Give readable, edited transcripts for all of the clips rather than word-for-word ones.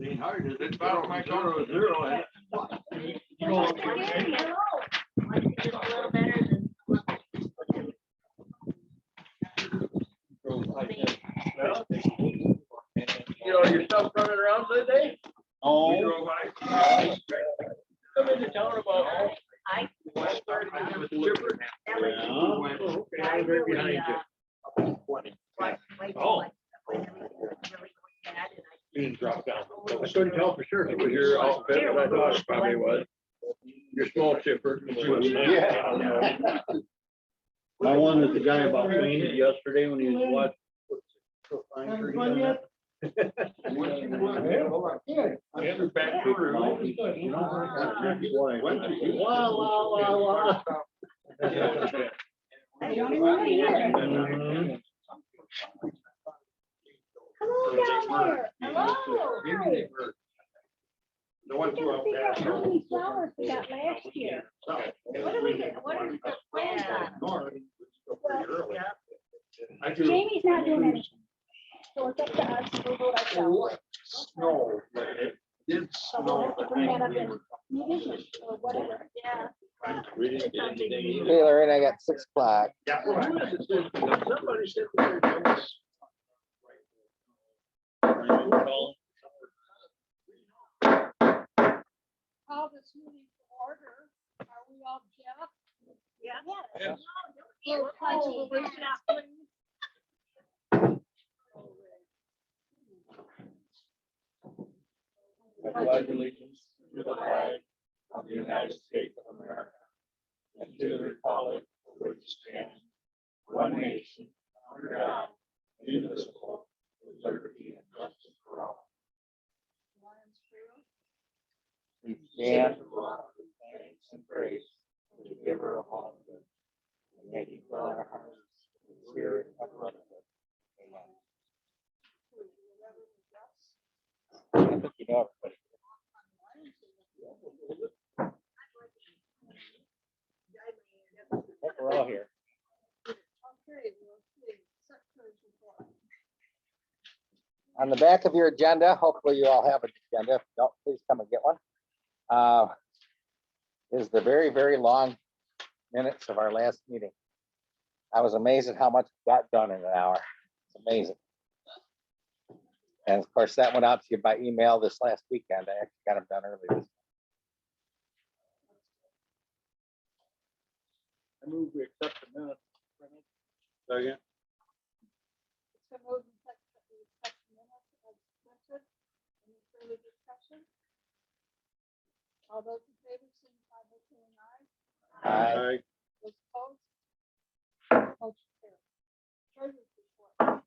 Ain't hard, is it? About my 0-0. You know, Just a little better than. You know, your stuff running around today? oh, We drove by. Come into town about. I. With the chipper. That was. yeah. Okay, I was right behind you. Oh. Being dropped down. I couldn't tell for sure if it was your outfit, but I thought it probably was. Your small chipper. Yeah. I wondered the guy about painted yesterday when he was watching. Come on down here. Hello. The ones who Figure out how are. many flowers we got last year. What are we, what are the plans on? I do. Jamie's not doing anything. So it's up to us to go ourselves. Snow, but it did So we'll have to bring that up in new business or whatever. Yeah. We didn't get anything either. Hey, Lorraine, I got 6 o'clock. Yeah. Somebody said there was. Call this meeting to order. Are we all Jeff? Yeah. Yeah. Little pledge of allegiance, please. I pledge allegiance to the flag of the United States of America and to the republic for which it stands, one nation, under God, indivisible, with liberty and justice for all. We stand with thanks and praise to the giver of all good, and may he fill our hearts with the spirit of brotherhood. Amen. I think you know everybody. I think we're all here. Okay, we'll see. Secretary's report. On the back of your agenda, hopefully you all have an agenda. If you don't, please come and get one. Is the very, very long minutes of our last meeting. I was amazed at how much got done in an hour. It's amazing. And of course, that went out to you by email this last weekend. I actually got them done early. I move we accept the minutes. Second. It's been moved and seconded that we accept the minutes as printed. Any further discussion? All those in favor, signify by saying aye. Aye. Those opposed? Motion carries. Treasurer's report.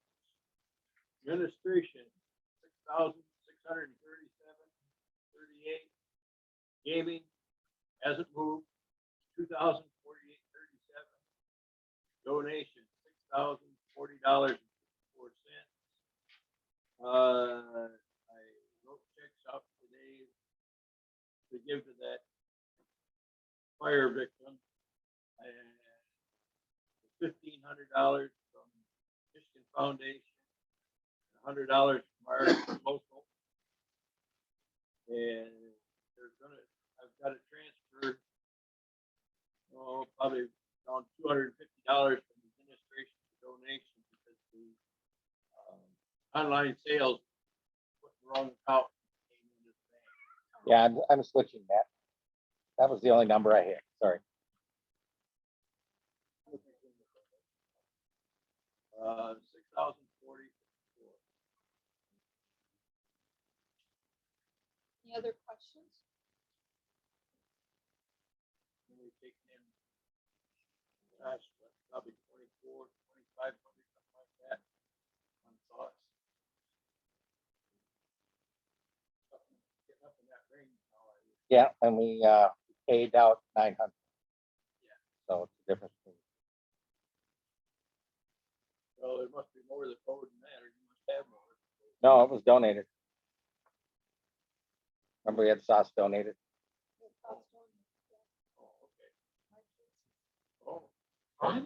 Administration, 6,637.38. Gaming hasn't moved, 2,048.37. Donation, $6,040.54. I wrote checks up today to give to that fire victim. And $1,500 from Michigan Foundation, $100 from our local. And I've got to transfer, probably around $250 from the administration to donation because the online sales put the wrong account. Yeah, I'm switching that. That was the only number I had. Sorry. 6,040. Any other questions? And we've taken in, gosh, probably 24, 2,500, something like that. On thoughts. Getting up in that range now. Yeah, and we paid out 900. Yeah. So it's the difference. So there must be more that owed than that, or you must have more. No, it was donated. Remember we had sauce donated? Oh, okay. Oh. Huh?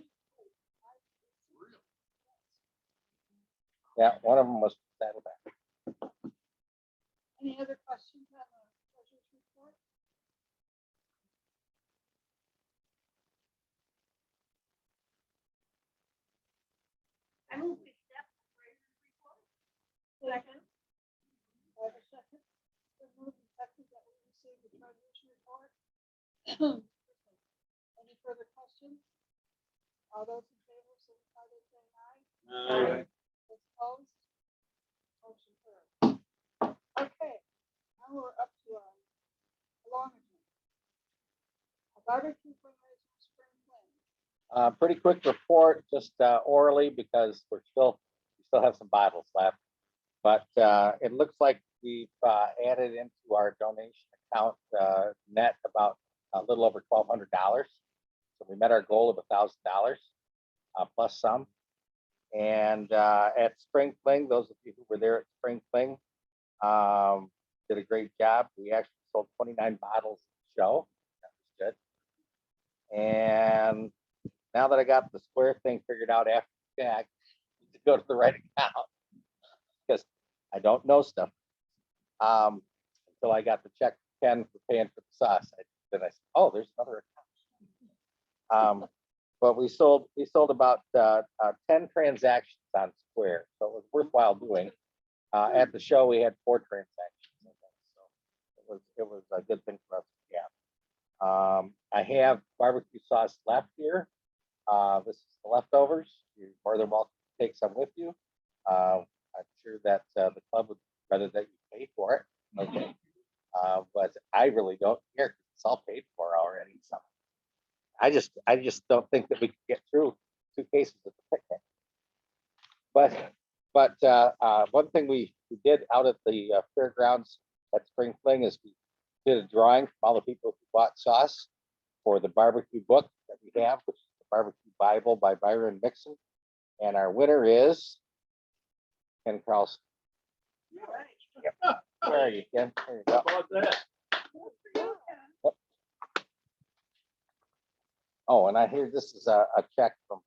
Yeah, one of them was Saddleback. Any other questions on the treasurer's report? I move we accept the treasurer's report. Second. I have a second. The move and second that we receive the treasurer's report. Any further questions? All those in favor, signify by saying aye. Those opposed? Motion carried. Okay, now we're up to our long agenda. A barbecue fundraiser spring fling. Pretty quick report, just orally, because we still have some bottles left. But it looks like we've added into our donation account net about a little over $1,200. So we met our goal of $1,000 plus some. And at Spring Fling, those of you who were there at Spring Fling did a great job. We actually sold 29 bottles at the show. That was good. And now that I got the square thing figured out after the fact, to go to the right account because I don't know stuff. Until I got the check from Ken for paying for the sauce. Then I said, oh, there's another account. But we sold about 10 transactions on Square, so it was worthwhile doing. At the show, we had 4 transactions, so it was a good thing for us to have. I have barbecue sauce left here. This is the leftovers. You're more than welcome to take some with you. I'm sure that the club would rather that you pay for it. Okay, but I really don't care because it's all paid for already. So I just don't think that we could get through 2 cases of the picnic. But one thing we did out at the fairgrounds at Spring Fling is we did a drawing from all the people who bought sauce for the barbecue book that we have, which is the Barbecue Bible by Byron Mixon. And our winner is Ken Carlson. Yep. Where are you, Ken? There you go. How about that? Oh, and I hear this is a check from a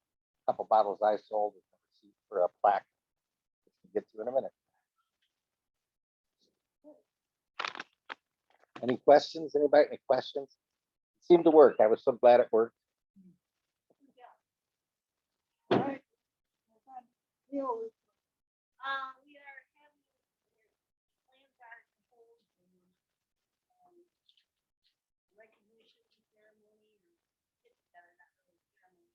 couple bottles I sold and a receipt for a plaque, which we'll get to in a minute. Any questions? Anybody? Any questions? It seemed to work. I was so glad it worked. All right. Neil, We are having, plans are to hold recognition ceremony or get together, not really ceremony.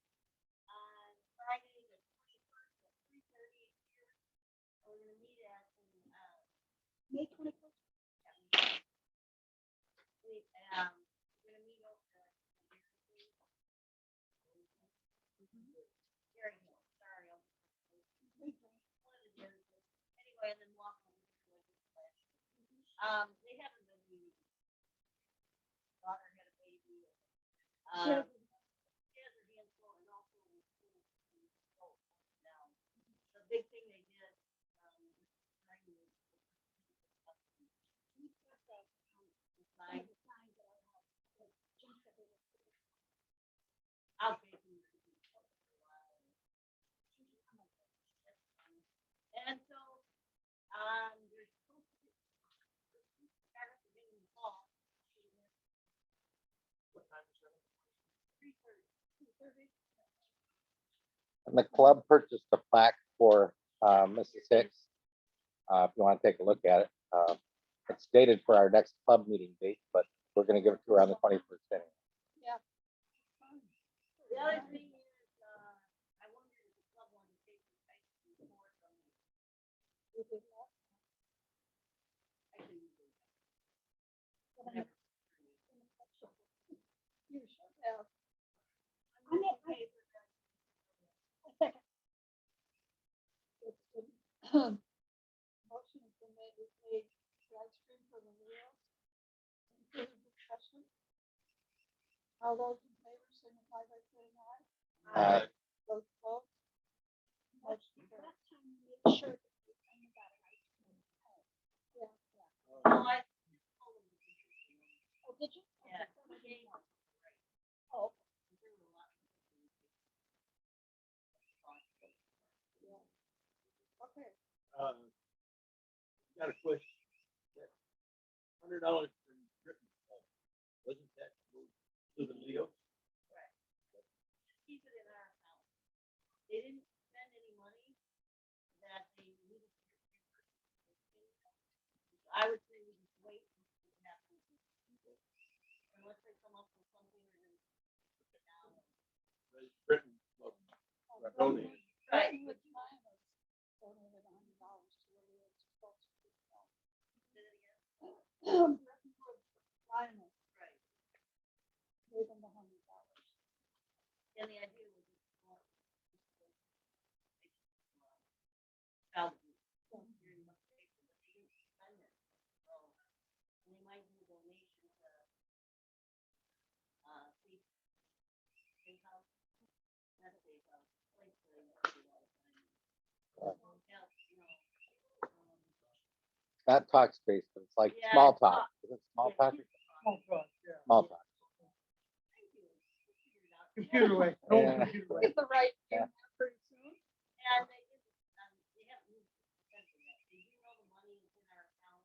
On Friday, the 21st at 3:30 here. We're gonna meet at, May 21st. we're gonna meet over there. Gary Hill, sorry. Anyway, and then walk over to the they haven't been meeting. Daughter had a baby. She has her hands full and also now. The big thing they did, I'll pay for you. And so, there's supposed to be, start at the beginning of the fall. What time is it? 3:30. And the club purchased a plaque for Mrs. Hicks. If you want to take a look at it, it's dated for our next club meeting date, but we're going to give it to her on the 21st anyway. Yeah. The other thing is, I wondered if the club wanted to take the ice cream board from me. We did that. I can use it. Whatever. You should have. I'm gonna pay for that. A second. Motion has been made to pay the ice cream for the meals. Any further discussion? All those in favor signify by saying aye. Those opposed? Motion carried. Make sure that you think about it. Yeah. Oh, I. Oh, did you? Yeah. Oh, okay. Got a question. $100 for written. Wasn't that moved to the Leo? Keep it in our account. They didn't spend any money that they needed to get reimbursed. I would say we just wait and see what happens. Unless they come up with something or then. Written. Donate. Right. With mine, I donated $100 to the Leo Sports Group. Lionel Right. gave them the $100. And the idea was just more. Child abuse. Very much safer, but they didn't spend it. So, and they might do a donation to, safe house. Not safe house, place where they work a lot of time. Yeah, you know, Not talk space, but it's like Yeah, small it's talk. talk. Is it small talk? Oh, God, yeah. Small talk. Thank you. We figured it out. Computer way. Yeah. Computer way. Get the right Yeah. pretty soon. And they did, they haven't moved the percentage yet. They do know the money is in our account.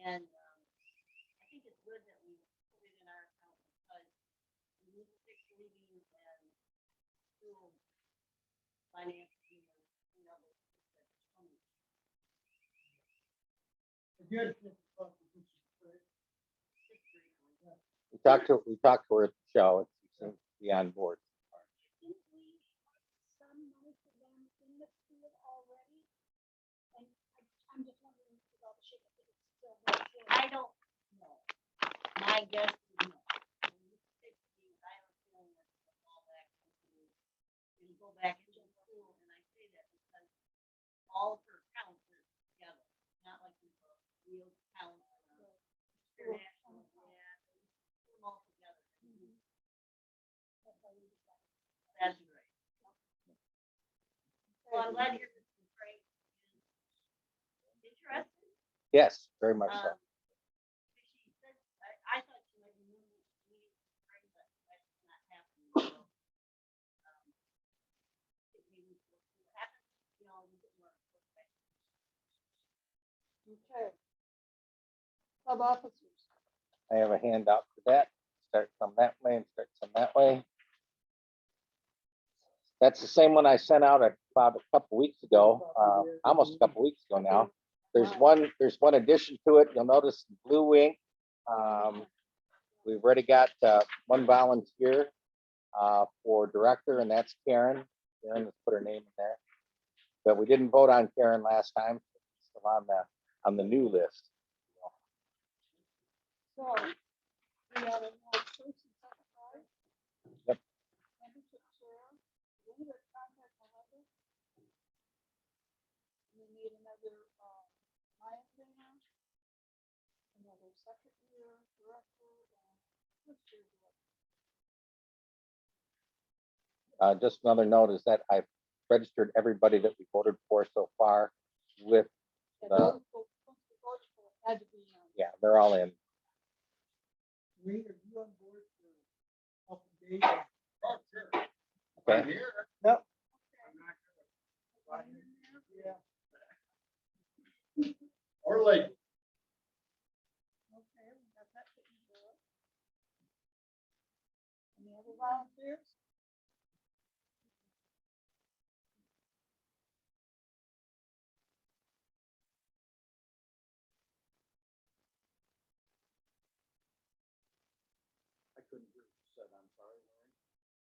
And, I think it's good that we put it in our account because we need to fix leaving and school financing and, you know, those things that come. Good. We talked to her at the show. She seems to be on board. Didn't we some money for them in the field already? And I'm just wondering about the shape of it. It's still very good. I don't know. My guess is no. When you fix these, I have a feeling that it'll fall back into, it'll go back into school, and I say that because all of her accounts are together, not like there's a real account or a international, yeah, they put them all together. That's right. Well, I'm glad you're great. Interested? Yes, very much so. She said, I thought she might be moving to me, but that's not happening. So, maybe we'll see what happens, you know, we get more. Okay. Club officers. I have a handout for that. Start some that way and start some that way. That's the same one I sent out about a couple weeks ago, almost a couple weeks ago now. There's one addition to it. You'll notice blue ink. We've already got one volunteer for director, and that's Karen. Karen has put her name in there. But we didn't vote on Karen last time. She's still on the new list. So, we have a first and second, right? Yep. Membership chair, limited contact Melinda. We need another, Maya trainer, another second year director, and first year director. Just another note is that I've registered everybody that we voted for so far with, And The- those folks we voted for had to be, yeah, they're all in. Wayne, are you on board for helping Dave? Oh, sure. Okay. I'm here. Yep. I'm not gonna- Yeah. Or late. Okay, we got that taken care of. Any other volunteers? I couldn't hear what you said. I'm sorry, Larry.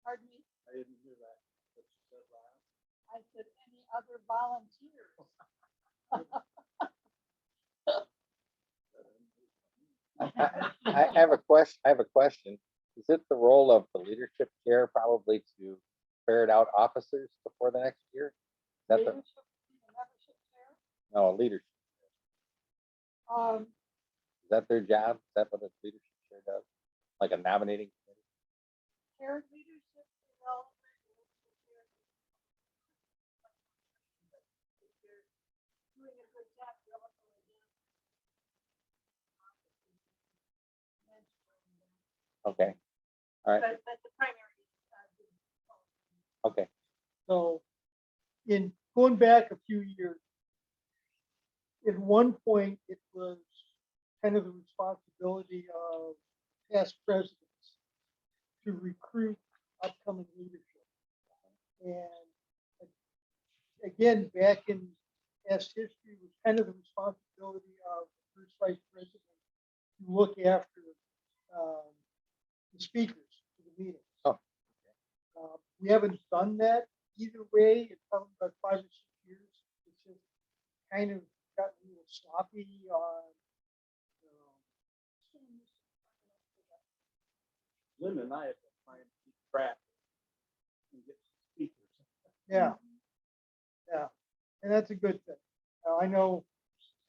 Pardon me? I didn't hear that. What you said last. I said, any other volunteers? I have a question. Is it the role of the leadership chair probably to ferret out officers before the next year? Is that the, Leadership, the membership chair? no, leadership, Um, is that their job? Is that what the leadership chair does? Like a nominating committee? chair leadership development. Leadership chair. If you're doing a good job, you also identify. Okay, all right, But the primary is, okay. So in going back a few years, at one point, it was kind of the responsibility of past presidents to recruit upcoming leadership. And again, back in past history, was kind of the responsibility of the first vice president to look after the speakers for the meeting. Oh. We haven't done that either way. It's probably about 5 or 6 years. It's just kind of gotten a little sloppy on. Linda and I have been trying to keep track and get speakers. Yeah. Yeah. And that's a good thing. I know,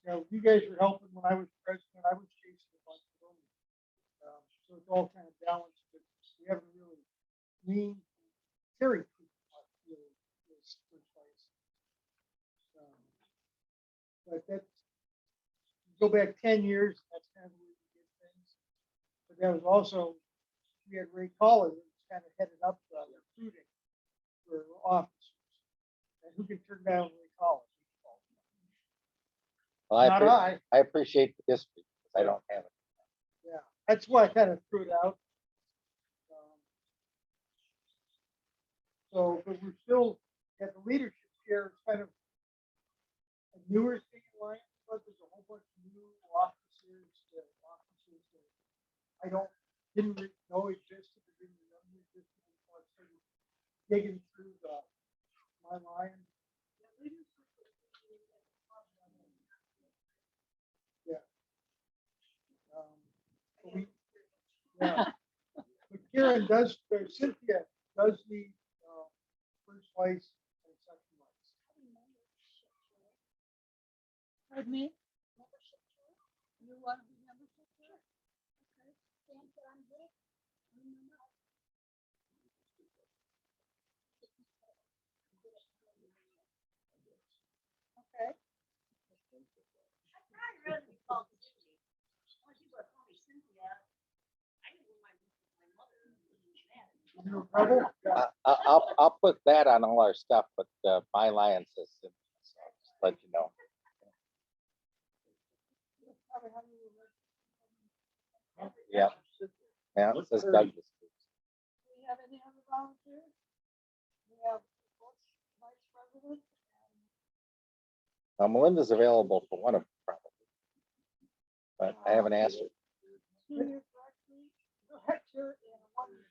you guys were helping when I was president. I was chasing a bunch of them. So it's all kind of balanced, but we haven't really leaned carried really this first place. But that's, go back 10 years, that's kind of the way we did things. But that was also, we had Ray Collins, who was kind of headed up recruiting for officers. And who can turn down Ray Collins? Well, Not I. I appreciate the history, because I don't have it. Yeah, that's why I kind of threw it out. So, but we're still at the leadership chair. It's kind of a newer thing in Lions, but there's a whole bunch of new officers that I didn't know existed, or didn't remember existed before I started digging through my line. Yeah. Yeah. But Karen does, Cynthia does need first place and second place. Pardon me? You want to be membership? Sure. Okay. Stand for on good. Okay. I really called Cindy. Well, she was calling me Cynthia. I didn't know my mother. You rebel? Yeah. I'll put that on all our stuff, but my alliance is, so I'll just let you know. Yeah. Yeah, it says Douglas. Do we have any other volunteers? We have vice president. Melinda's available for one of them, probably, but I haven't asked her. Senior director and one director.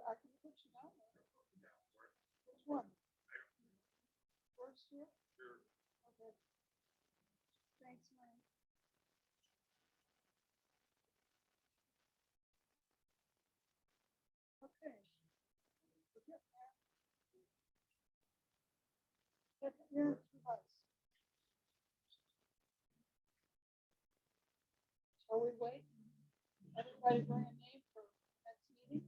I can put you down there. Which one? First year? Sure. Okay. Thanks, man. Okay. Second year, advice. Shall we wait? Everybody bring a name for next meeting?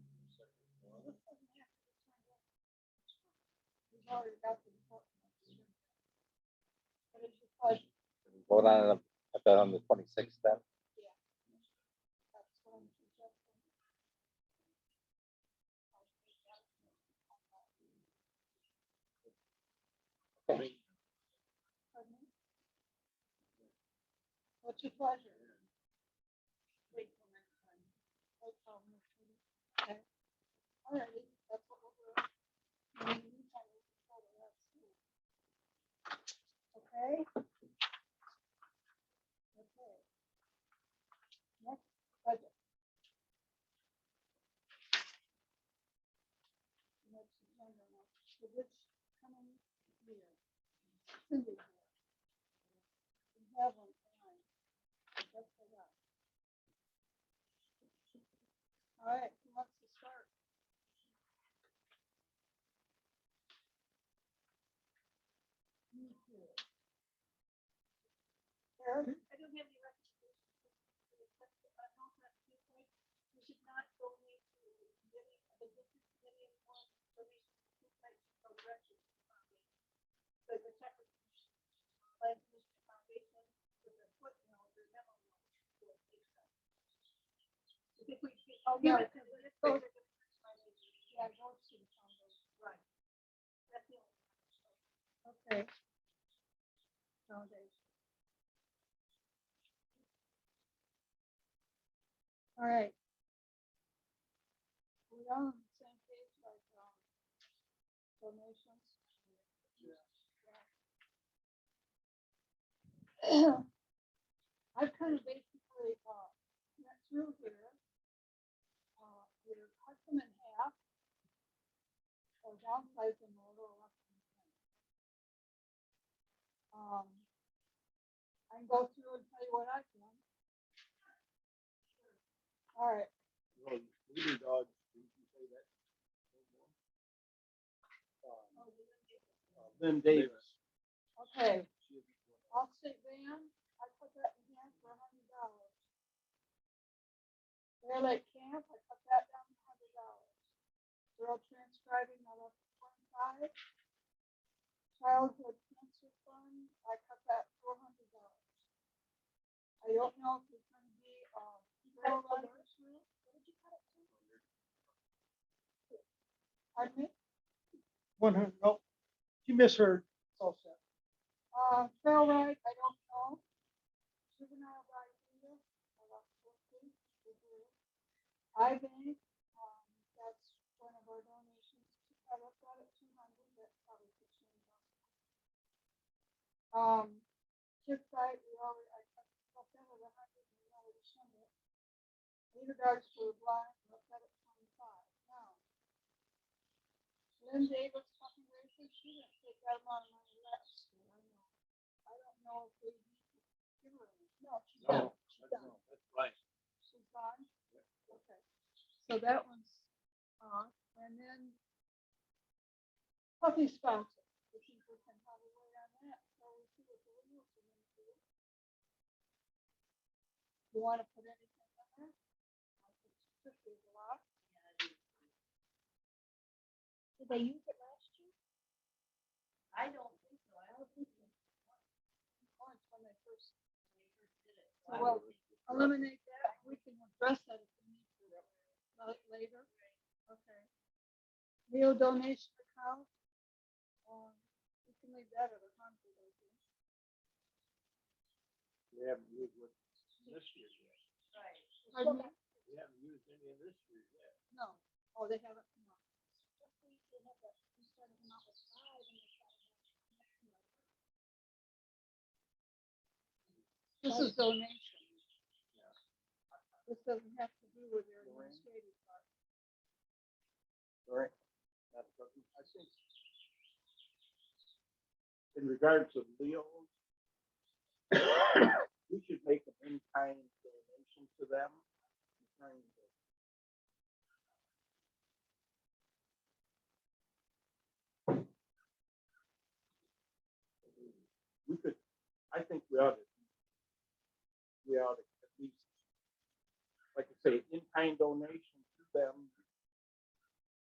We've already got the report. What is your pleasure? Vote on it on the 26th then. Yeah. That's what I'm suggesting. Okay. Pardon me? What's your pleasure? Wait till next time. Wait till next meeting. Okay. All righty, that's what we'll do. In the meantime, we can go to that school. Okay? Okay. Next, budget. Next agenda, for which coming year? Cindy here. We have one tonight. That's for that. All right, who wants to start? You two. Karen? I don't have any recommendations. I don't have to point. We should not go into the district committee anymore. So we should take direction from it. think we should, oh, yeah, because it goes, yeah, it goes to the foundation. Right. That's the only. Okay. Foundation. All right. We all on the same page, like, donations. I've kind of basically, went through here. Either cut them in half or downsize them a little less than 10. I can go through and tell you what I've done. All right. Well, leader dogs, didn't you say that? Lynn Davis. Okay. Allstate van, I put that in hand for $100. Bear Lake Camp, I put that down to $100. Rural transcribing, I left at 25. Childhood Cancer Fund, I cut that $400. I don't know if it's gonna be, trail runners. What did you cut it to? Pardon me? 100, no, you misheard. It's all set. Trail ride, I don't know. Juvenile ride either, I left 50. iBank, that's one of our donations. I left that at 200, that probably could change. Chip site, we already, I left that at 100, we already sent it. Leader dogs for the blind, left that at 25. Now, Lynn Davis, puppy races, she didn't take that amount of money last year, I know. I don't know if we need to give her any. No, she's done. She's done. That's right. She's gone? Okay. So that one's on, and then puppy sponsor. I think we can probably wait on that, so we see what the rules are gonna do. You wanna put anything in there? I think it's 50 is a lot. Did they use it last year? I don't think so. I don't think so. Once when they first did it. So we'll eliminate that, we can address that if we need to later. Okay. Meal donation account, we can leave that at 100, I think. We haven't used what this year yet. Right. Pardon me? We haven't used any of this year yet. No, oh, they haven't come up. We started them out with 5 and they started out. This is donation. This doesn't have to do with your administrative part. Right. I think in regards to Leo's, we should make an in-kind donation to them. We could, I think we ought to at least, like I say, in-kind donation to them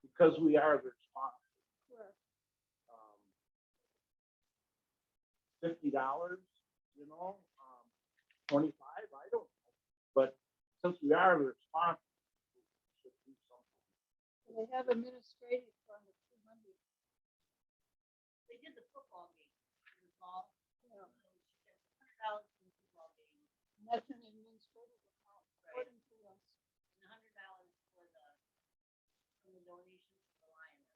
because we are their sponsor. Correct. $50, you know, 25, I don't know. But since we are their sponsor, we should do something. They have administrative fund of 200. They did the football game in the fall. Yeah. $100 for the football game. And that's an administrative account, according to us. And $100 for the donation to the Lions.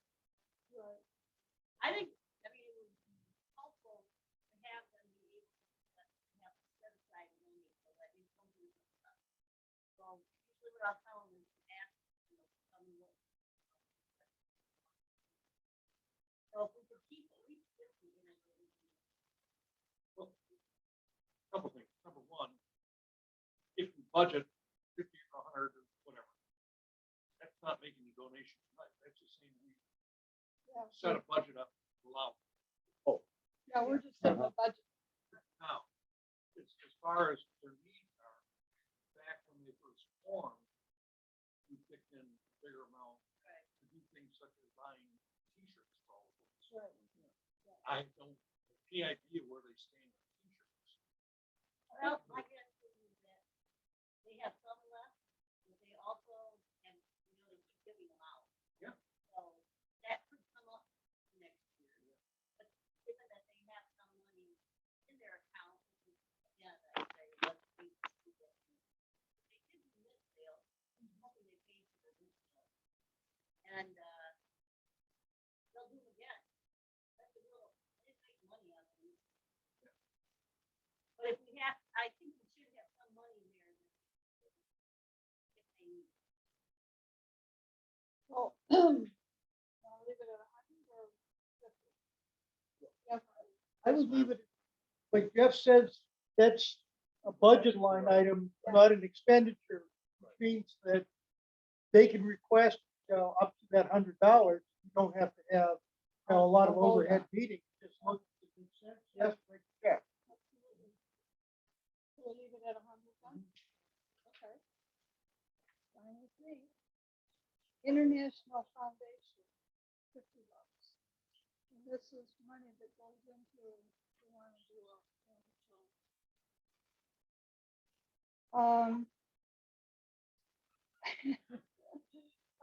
Right. I think, I mean, it would be helpful to have them be able to have set aside money, so that they don't do some stuff. So usually what I'll tell them is to ask, tell me what. So if we could keep at least 50 in it. Couple things. Number one, if you budget 50 or 100 or whatever, that's not making the donation tonight. That's just saying we Yeah. set a budget up to allow. Yeah, we're just setting the budget. Now, as far as their needs are, back when they first formed, we picked in a bigger amount to do things such as buying T-shirts for all of them. Right. I don't have any idea where they stand on T-shirts. Well, I guess that they have some left, but they and, they'll do it again. That's a little, they make money on it. But if we have, I think we should have some money there. If they need. So, wanna leave it at 100 or 50? Yeah, I would leave it, like Jeff says, that's a budget line item, not an expenditure. Which means that they can request, up to that $100. You don't have to have, a lot of overhead meetings. Just look at the consent, yes, like, yeah. absolutely. So we'll leave it at 100 then? Okay. Fine with me. International Foundation, $50. And this is money that goes into, if you want to do a.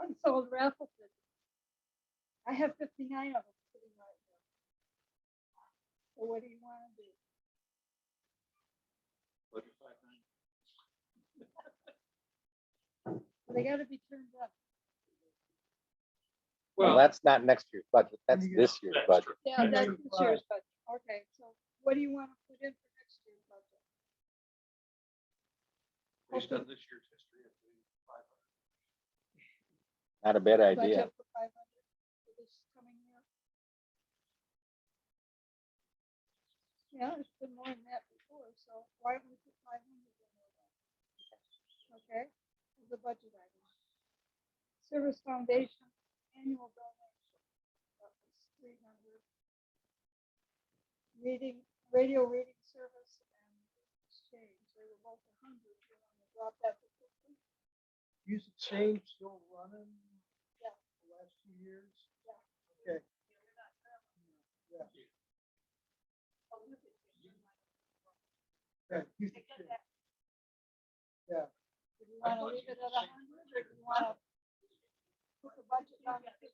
Unsold raffle tickets. I have 59 of them sitting right here. So what do you want to do? Budget 590. They gotta be turned up. Well, that's not next year's budget. That's this year's That's budget. true. Yeah, that's this year's budget. Okay, so what do you want to put in for next year's budget? Based on this year's history, it's 500. Not a bad idea. Budget for 500 for this coming year? Yeah, it's been more than that before, so why don't we put 500 in there then? Okay, as a budget item. Service Foundation annual donation, that was 300. Radio reading service and exchange, they were both 100. You want to drop that to 50? Use the same, still running. Yeah. The last 2 years. Yeah. Okay. Yeah. Oh, look at this. Yeah, use the I get same. that. Yeah. Do you want to leave it at 100 or do you want to put the budget down to 50?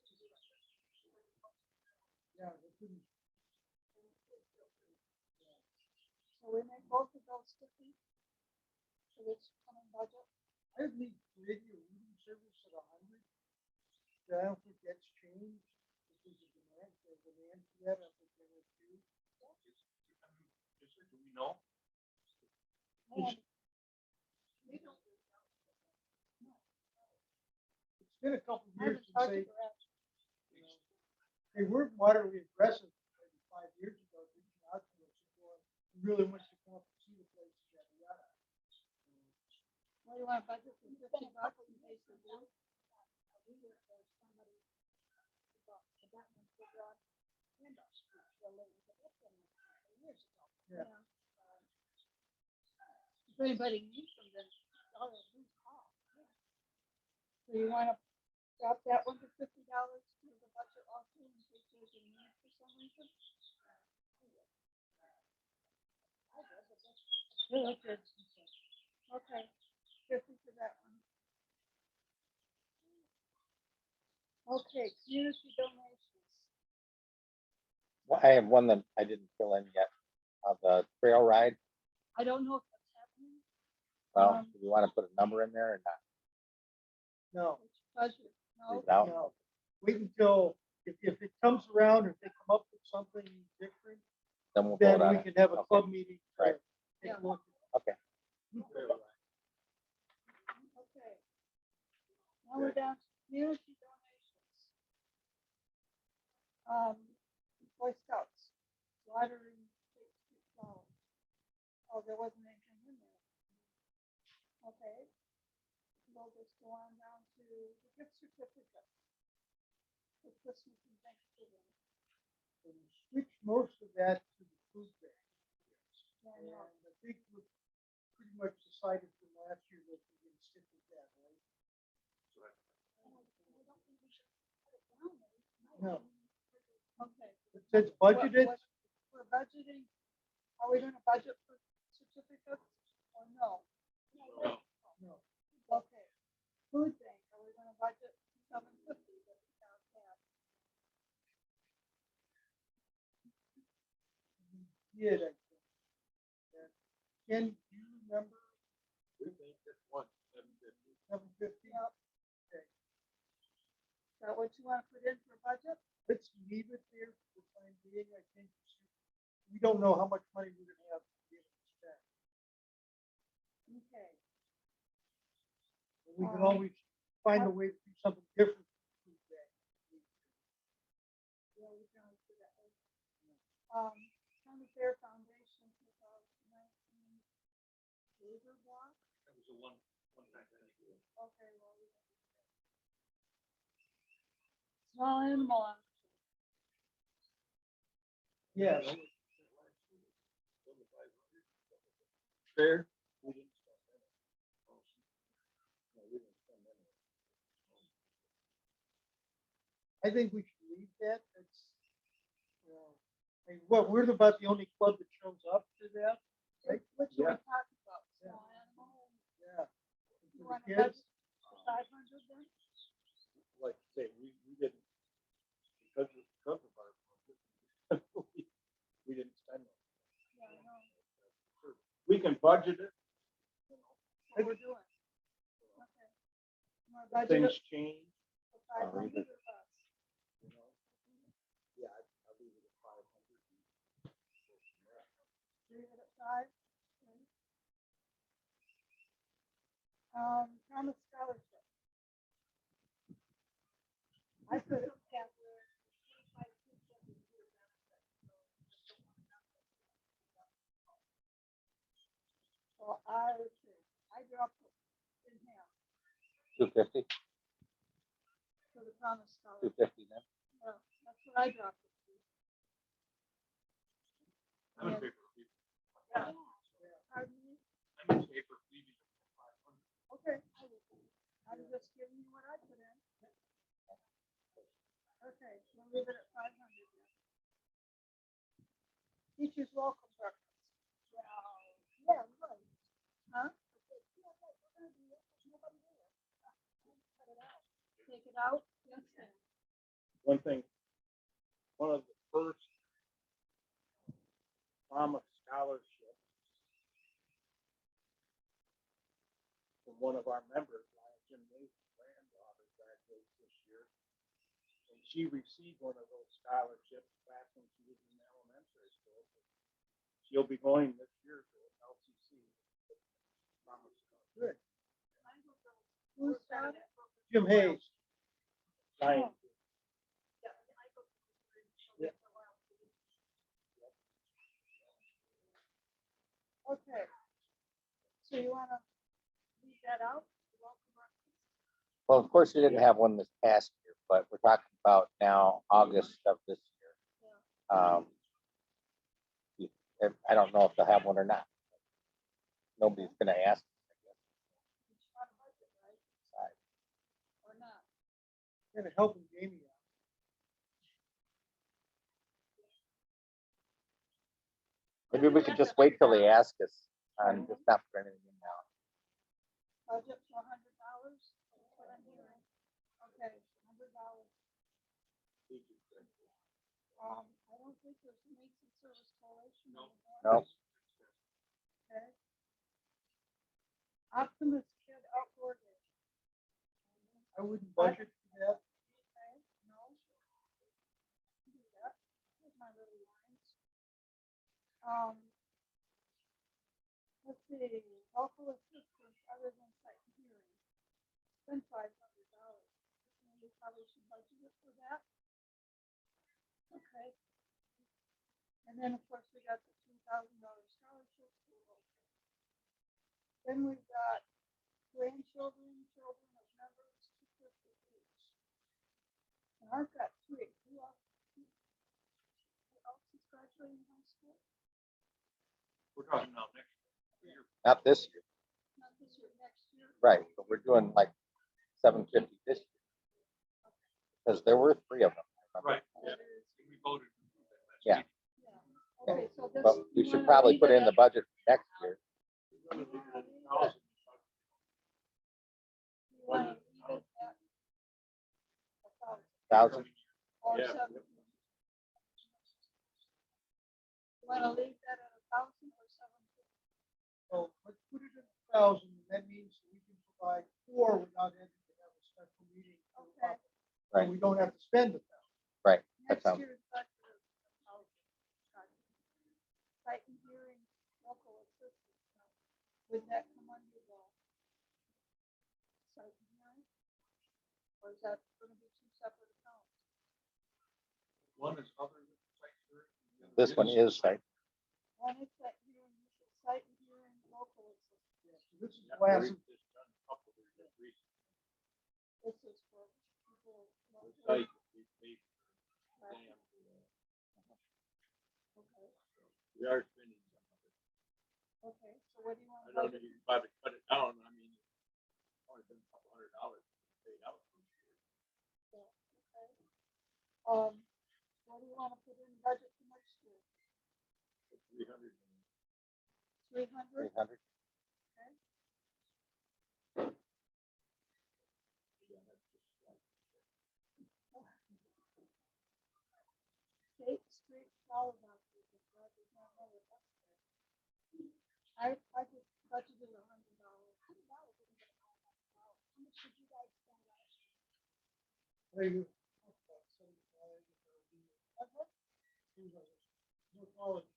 Yeah, they couldn't. So we make both of those 50 for this coming budget? I'd leave radio reading service at 100. I don't think that's changed. Because of demand, the demand for that, I think there was too. Do we know? And we don't. It's been a couple of I years haven't since talked to Brad. they were moderately aggressive maybe 5 years ago, reaching out to us. We really want to come up and see the place, yada, yada. What do you want to budget for $50 in case they do? Yeah. If anybody needs them, then I'll lose call. So you want to drop that one to $50 to the budget also in case there's a need for some reason? Yeah, that's good. Okay, 50 for that one. Okay, community donations. Well, I have one that I didn't fill in yet, of the trail ride. I don't know if that's happening. Well, do you want to put a number in there or not? No, Which budget? No. Leave it out? no. Wait until, if it comes around, if they come up with something different, Then we'll then vote on we it. can have a Okay. club meeting. to Right. take a Yeah. look. Okay. Okay. Now we're down to community donations. Boy Scouts, watering State Street flowers. Oh, there wasn't anything in there. Okay. We'll just go on down to the gift certificate for Christmas and Thanksgiving. And switch most of that to the food bank. Yeah, I And know. I think we pretty much decided from last year that we're going to stick with that, right? No. Okay. It says budgeted. We're budgeting, are we gonna budget for certificates or no? No. Okay. Food bank, are we gonna budget $750 that we don't have? Yeah, I think. Yeah. Ken, do you remember We think that's one, 750. 750? Yep. Okay. that what you want to put in for budget? Let's leave it there for the time being. I think we don't know how much money we're gonna have to be able to spend. Okay. We can always find a way to do something different. Yeah, we can always do that. County Fair Foundation 2019 waiver block. That was a one-time thing. Okay, well. Small animal. Yeah. Fair. We didn't spend any. No, we didn't spend any. I think we should leave that. It's, I mean, what, we're about the only club that shows up to that, right? Which one Yeah. we talked about? Small animal. Yeah. You For want the to budget kids, for 500 then? Like I say, we didn't, because of our, we didn't spend it. Yeah, I know. We can budget it, What we're doing. Okay. You want to budget things it change, for 500 or less? you know. Yeah, I'll leave it at 500. Leave it at 5. Okay. Promise scholarship. I put it at well, I dropped it in half 250, for the promise scholarship. 250 then. Well, that's what I dropped it to. I'm in favor of leaving. Yeah. Pardon me? I'm in favor of leaving it at 500. Okay. I'm just giving you what I put in. Okay, we'll leave it at 500 then. Teachers welcome breakfast. Yeah, right. Huh? Take it out? Yes, ma'am. One thing, one of the first promise scholarships from one of our members, Jim Mason's granddaughter, graduates this year. And she received one of those scholarships back when she was in elementary school. She'll be going this year to LCC. Promise scholarship. good. Who's that? Jim Hayes. Diane. Okay. So you wanna leave that out? Welcome breakfast? Well, of course, you didn't have one this past year, but we're talking about now August of this year. I don't know if they'll have one or not. Nobody's gonna ask. It's not a budget, right? Right. Or not? Kind of helping Jamie out. Maybe we could just wait till they ask us and just not put anything in now. Budget for $100? That's what I'm hearing. Okay, $100. I don't think there's a needs and service coalition. No. No. Okay. Optimus Kid Outdoor Day. I wouldn't budget for that. Okay, no. Do that. Here's my little lines. Let's see, local assistance other than site and hearing. Spend $500. We probably should budget it for that. Okay. And then, of course, we got the $2,000 scholarship. Then we've got grandchildren, children of members, $250 each. And I've got 3. Who else is graduating high school? We're talking now next year. Not this year, Not this year, next year. right? But we're doing like 750 this year because there were 3 of them. I remember. Right, yeah. We voted. Yeah. Yeah. Okay, so this. But we you should wanna probably leave put it in the at- budget for next year. You wanna leave it at 1,000 1,000. or Yeah. 7? You wanna leave that at 1,000 or 750? So let's put it at 1,000. That means we can provide 4 without having to have a special meeting. Okay. Right. We don't have to spend it. Right. Next That's how, year's budget is site and hearing, local assistance. Would that come under the site and hearing? Or is that gonna be two separate accounts? One is other than site hearing. this one is site. One is site hearing, this is site and hearing, local assistance. This is Yeah, last, we've just done a couple of these recently. This is for people. The site, we paid for Right. dam. Okay, We are spending some of it. okay, so what do you want? I don't know if you about to cut it down, I mean, it's only been a couple $100 paid out. Okay. What do you wanna put in budget for next year? 300. 300? 300. State Street flower boxes, if that does not know what that's for. I just budgeted $100. $100 isn't gonna buy that flower. How much did you guys spend last year? they- Okay. no quality.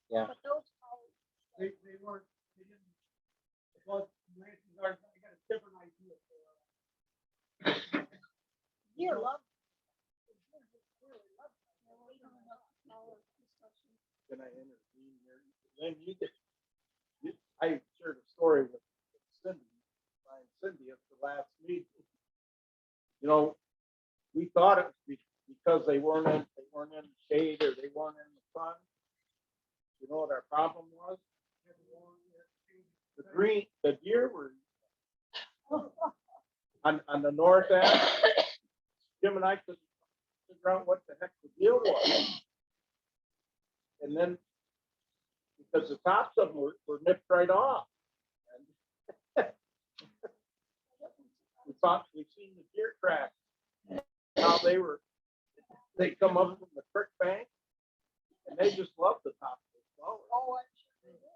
Yeah. But those flowers, They weren't, they didn't, well, I got a different idea for, deer love. The deer just really love them. They're working on that flower construction. Can I intervene here? Then I shared a story with Cindy, Cindy at the last meeting. You know, we thought it was because they weren't in the shade or they weren't in the sun. You know what our problem was? The deer were on the north end. Jim and I couldn't figure out what the heck the deal was. And then, because the tops of them were nipped right off. And we thought we seen the deer tracks. How they come up from the creek bank and they just love the top of the flowers. Oh, I'm sure they do.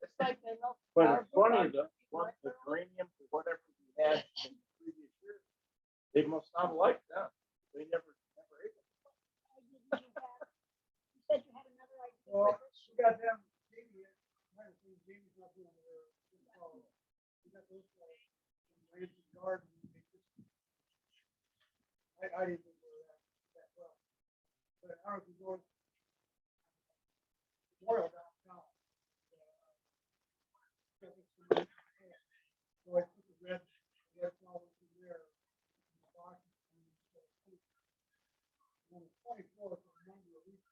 It's like they love. But it's flowers. funny, the geraniums or whatever we had in the previous year, they must not have liked them. They never ate them. You said you had another idea. well, for this we got them, Jamie, Jamie's not doing their, we got those guys, in the garden. I didn't know that well. But I don't know, Royal downtown. So I put the red flowers in there. On the 24th, I remember a week,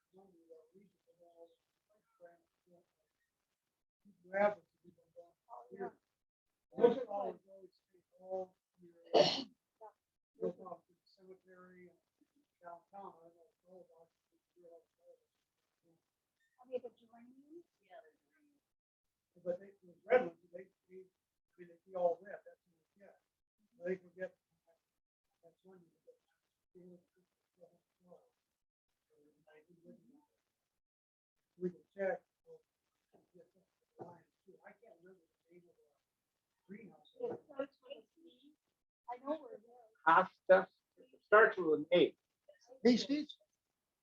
grab it. Those flowers always stay all year. Go off to the cemetery downtown. I don't know if it's all about it. I mean, the geraniums. Yeah, the geraniums. But they, the red ones, they be all red, that's what we get. They can get, that's one you get. We can check. I can't remember the name of the greenhouse. It starts with a C. I know where it is. Hostas, it starts with an A. Hastings?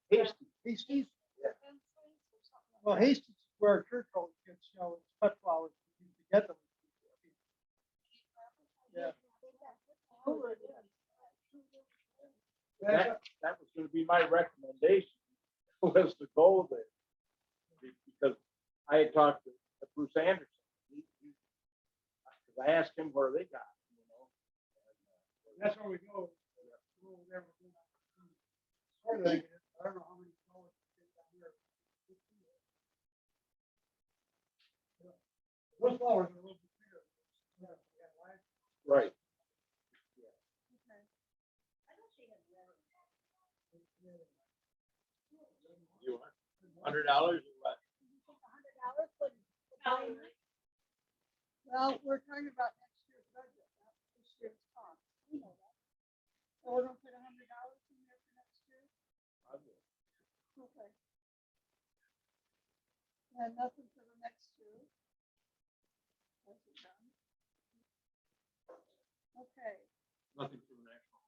Hasty. Hastings? Fences or something like Well, that. Hastings is where our church always gets, it's cut flowers to get them. Yeah. I know where it is. That was gonna be my recommendation, was to go there. Because I had talked to Bruce Anderson. Because I asked him where they got, it, you know. That's where we go. Go over there. Sort of, I don't know how many flowers we get down there. Those flowers are a little bit bigger. Right. Okay. I know she had rare. You want $100 or what? $100 for buying it? Well, we're talking about next year's budget, not this year's cost. We know that. So we're gonna put $100 in there for next year? Okay. And nothing for the next year. That's it done. Okay, Nothing for the national.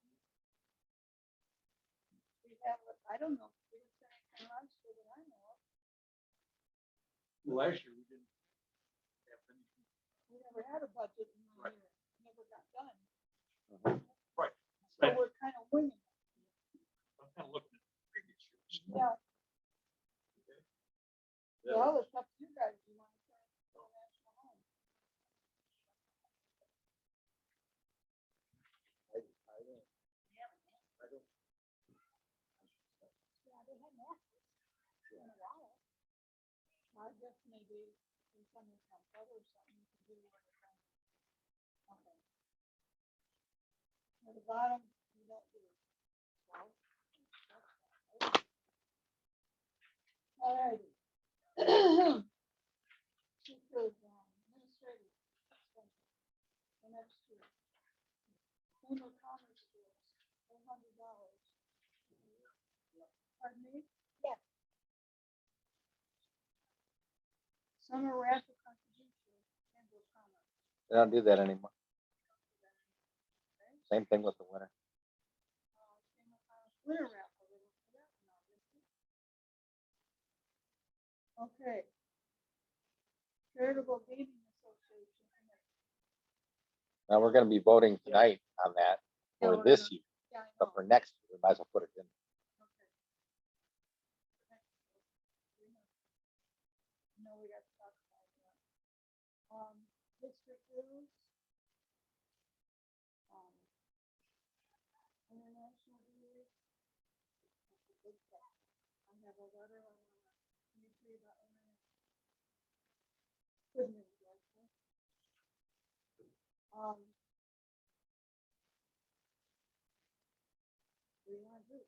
we have, I don't know, we didn't say anything last year that I know of. Last year, we didn't have anything. We never had a budget in the Right. year, never got done. Right. So we're kind of winging it. I'm kind of looking at the previous years. Yeah, well, it's up to you guys, you want to turn it to a national home. Yeah, they had matches in a while. I guess maybe in some of some other something you can do where it's on. Okay. At the bottom, you don't do it. Well, all righty. Administrative expenses. The next year. Chamber of Commerce bills, $400. Pardon me? Yes. Summer raffle contribution, Chamber of Commerce. They don't do that anymore. Okay. Same thing with the winter. Chamber of Commerce winter raffle, they don't do that now, obviously. Okay. Charitable Gaming Association. Now, we're gonna be voting tonight on that Yeah, for we're this gonna- year, Yeah, I but know. for next year, we might as well put it in. Okay. No, we got to talk about that. District dues. International dues. That's a big thing. I have a letter on YouTube about international. Good news, actually. What do you want to do?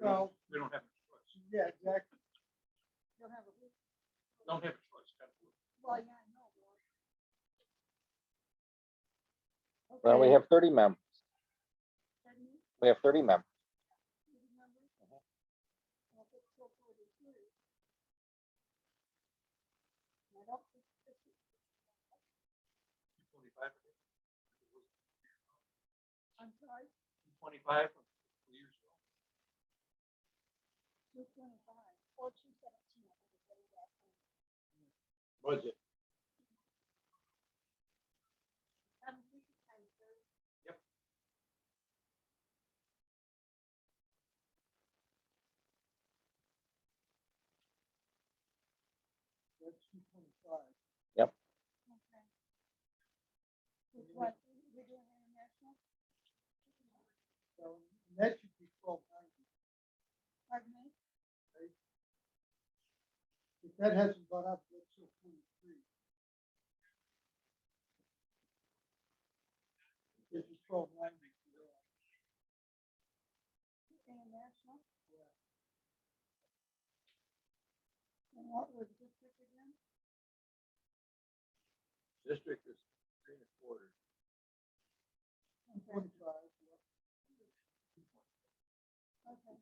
Well, We don't have a choice. yeah, exactly. Don't have a week. Don't have a choice. Gotta do it. Well, yeah, I know. Well, we Okay. have 30 members. Pardon me? We have 30 members. You remember? Well, if it's still 43. I don't think this is. 25. I'm sorry, 25 from years ago. 225 or 217. I think is what it was. Budget. 17 times 30. Yep. That's 225. Okay. Which one? We're doing international? So that should be 1290. Pardon me? If that hasn't gone up, that's still 23. This is 1290. International? Yeah. And what was the district again? District is 3 1/4. 25. Okay.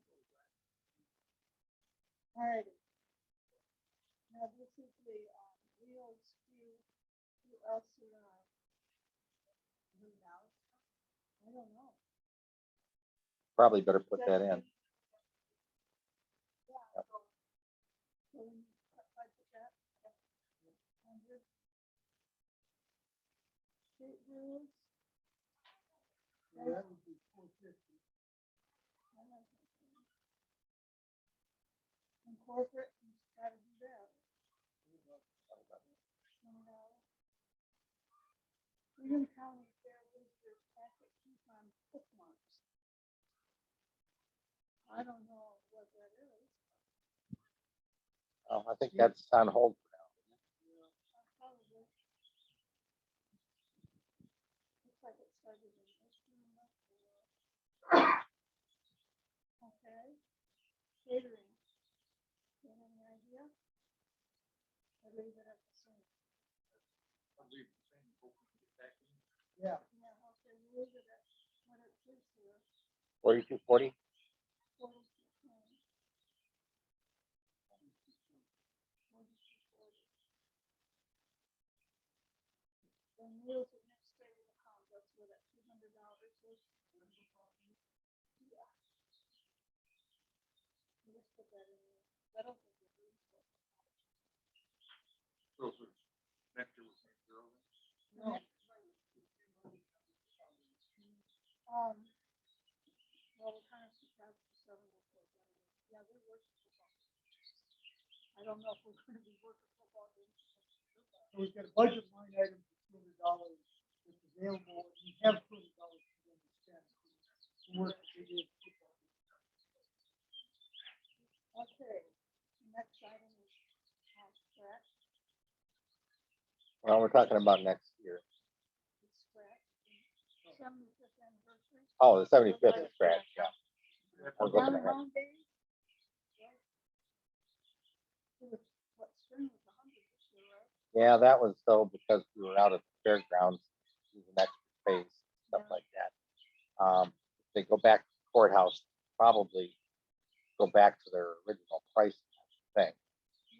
All righty. Now this is the Wheels QLCI. I don't know. Probably better put that in. Yeah. So we need to budget that. 100. Street rules. So that would be 450. And corporate, you gotta do that. $20. Freedom County Fair Visitors Packet Coupon bookmarks. I don't know what that is. Oh, I think that's on hold for now. Probably. Looks like it started in this room. Okay. Catering. You have any idea? I leave it at the same. I'll leave the same. Hope we can get back in. Yeah. Yeah, okay, we'll leave it at what it is here. 4240. 42. The meals administrative account, that's put that in there. I don't think it is. So it's next year with St. Joe. No. Well, we're kind of surprised for seven before. Yeah, we work football. I don't know if we're going to be working football games. So we've got a budget line item for $200 that's available, and we have $200 to spend. To work with the football. Okay, next item is scratch. Well, we're talking about next year. It's scratch. 75th anniversary. Oh, the 75th is scratch, yeah. I was looking at it. Downtown days. Right. It was, what, spring was 100 this year, right? Yeah, that was so because we were out at the fairgrounds using extra space, stuff like that. If they go back to the courthouse, probably go back to their original price thing.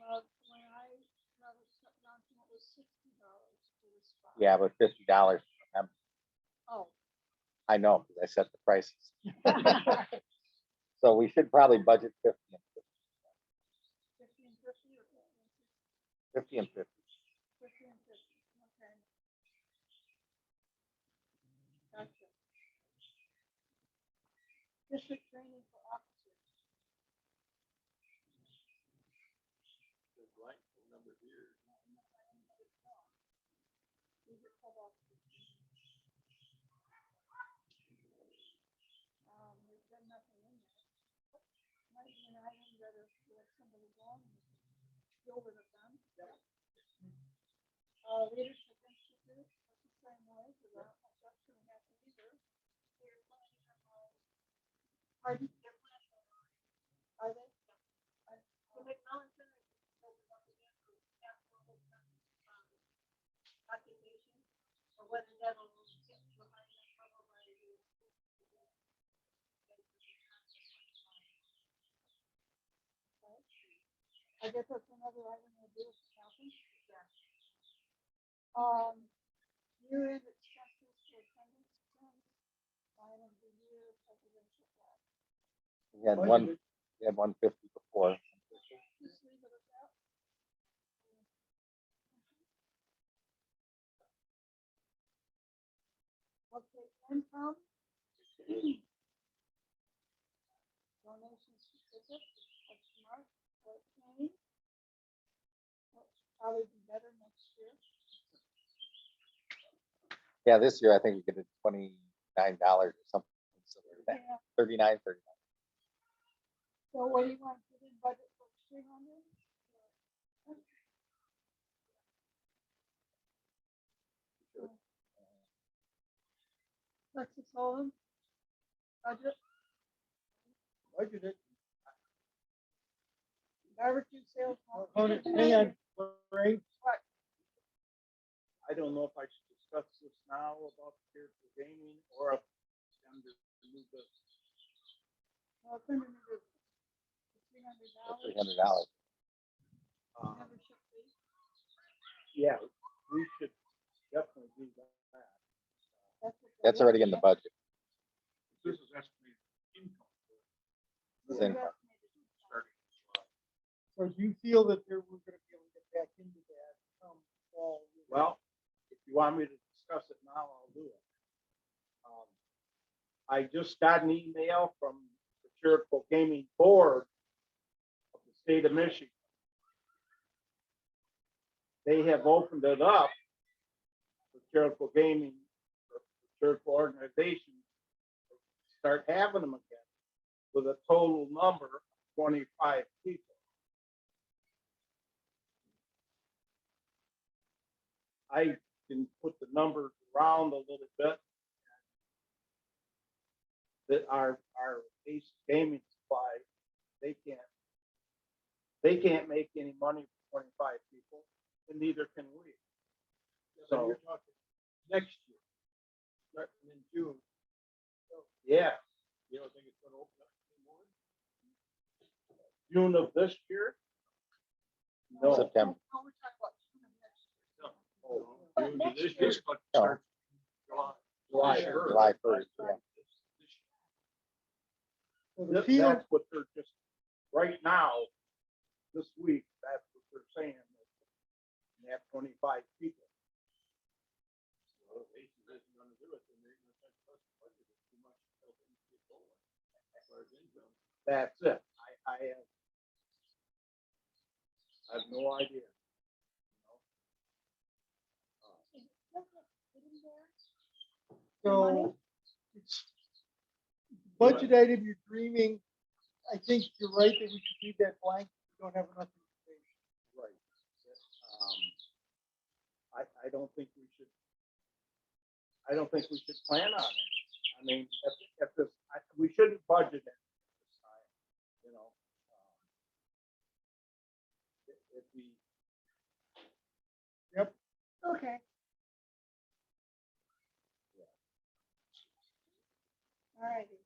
Well, when I was downtown, it was $60 for the spot. Yeah, but $50 for them. Oh. I know, because I set the prices. So we should probably budget 50 and 50 and 50 or 50 and 50. 50 and 50, okay. Gotcha. District training for officers. These are called officers. There's been nothing in there. Might be an item that if somebody wrong, you'll with it done. Leadership Institute, that's the same way, because I don't think that's gonna happen either. Pardon? Are they? Well, McMillan Center is open up again for capital, occupation, or whether that'll get behind that trouble by you. I guess that's another item we'll do with accounting. Yeah. Year-end expenses for attendance, item of the year, presidential flag. We had 150 before. Just leave it at that. Okay, income. Donations specific, question mark, 14. Probably be better next year. Yeah, this year I think we get it $29 or something similar to that. Yeah. 39. So what do you want to put in budget for 300? Texas Hold'em. Budget, Budgeted. barbecue sales. Hang on, Lorraine. I don't know if I should discuss this now about the charitable gaming or if under the new business. Well, it's under new business. $300. $300. Membership fee. Yeah, we should definitely do that. That's what That's they already in the budget. This is estimated income It's want. in- starting in July. So do you feel that we're going to be able to get back into that fall? Well, if you want me to discuss it now, I'll do it. I just got an email from the Charitable Gaming Board of the state of Michigan. They have opened it up for charitable gaming, for charitable organizations, to start having them again with a total number of 25 people. I can put the numbers around a little bit. That our Ace Gaming Supply, they can't make any money for 25 people, and neither can we. So you're talking next year, starting in June. Yeah. You don't think it's gonna open up anymore? June of this year? No. September. Oh, we're talking about June of next year. Oh, But June of next this year- This budget Oh. starts July. July This year. 1st. July 1st, yeah. So the field, That's what they're just right now, this week, that's what they're saying. They have 25 people. Well, if ACE isn't gonna do it, then they're gonna have to budget it too much to help them get going. As far as income. That's it. I have no idea. So it's budget item, you're dreaming. I think you're right that we should leave that blank. We don't have enough information. Right. I don't think we should. I don't think we should plan on it. I mean, if this, we shouldn't budget it this time, you know. It'd be, Okay. All righty.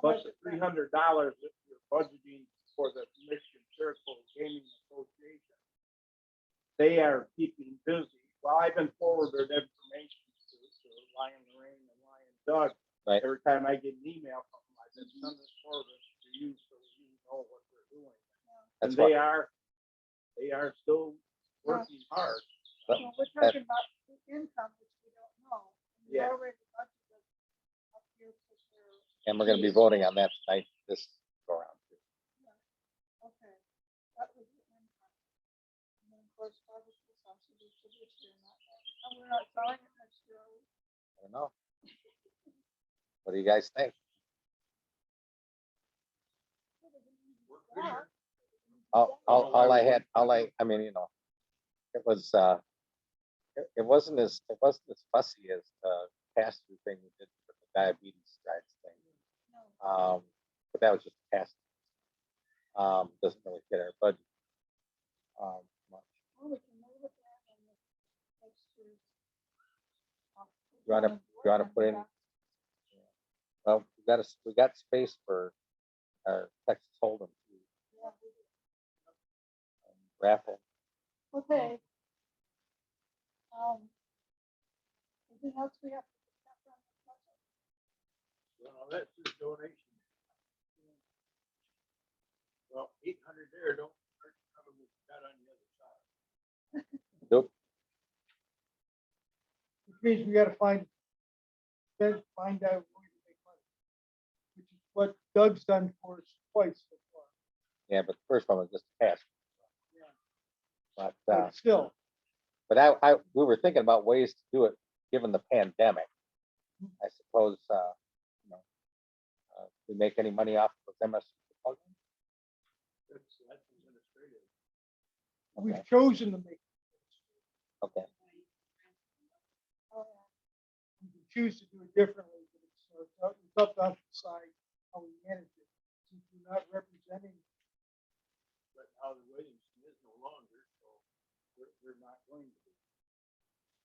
plus the $300 that you're budgeting for the Michigan Circle Gaming Association. They are keeping busy. Well, I've been forwarded information to Lion Lorraine and Lion Doug. Right. Every time I get an email from them, I just send this forward to you so you know what they're doing. And That's they what, are still working hard. So we're talking about the income, which we don't know. We Yeah. already budgeted up here for sure. and we're gonna be voting on that tonight, this go around. Okay. That was the income. And then of course, obviously, subsidies for this year, not next. And we're not selling it next year. are we? I don't know. What do you guys think? Yeah. All I mean, you know, it was, it wasn't as fussy as the pass-through thing we did with the diabetes strides thing. No. But that was just pass. Doesn't really fit our budget. Much. Well, we can move it down and next year's. You wanna put in, well, we got space for our Texas Hold'em raffle. Okay. Anything else we have to discuss on this budget? Well, that's just donation. Well, 800 there, don't hurt some of what you got on the other side. Nope. Which means we gotta find out a way to make money. Which is what Doug's done for us twice so far. Yeah, but the first one was just a pass. But, But still, we were thinking about ways to do it, given the pandemic. I suppose, you know, we make any money off of MS. That's administrative. we've chosen to make, Okay, Oh, yeah. we can choose to do it differently, but it's up to us to decide how we manage it. Since we're not representing, But now the waiting is no longer, so they're not going to be.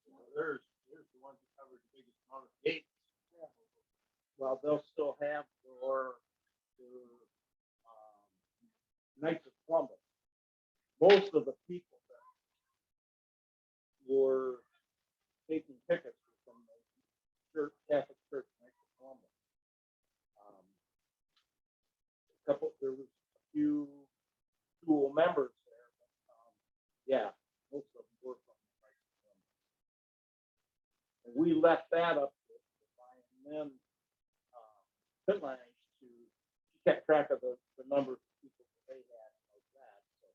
You know, there's the ones that cover the biggest amount of gates. Well, they'll still have their Knights of Columbus. Most of the people that were taking tickets were from the church, Catholic Church, Knights of Columbus. There was a few dual members there, but yeah, most of them were from the Knights of Columbus. And we left that up to Lion men pit lines to keep track of the number of people that they had like that. So,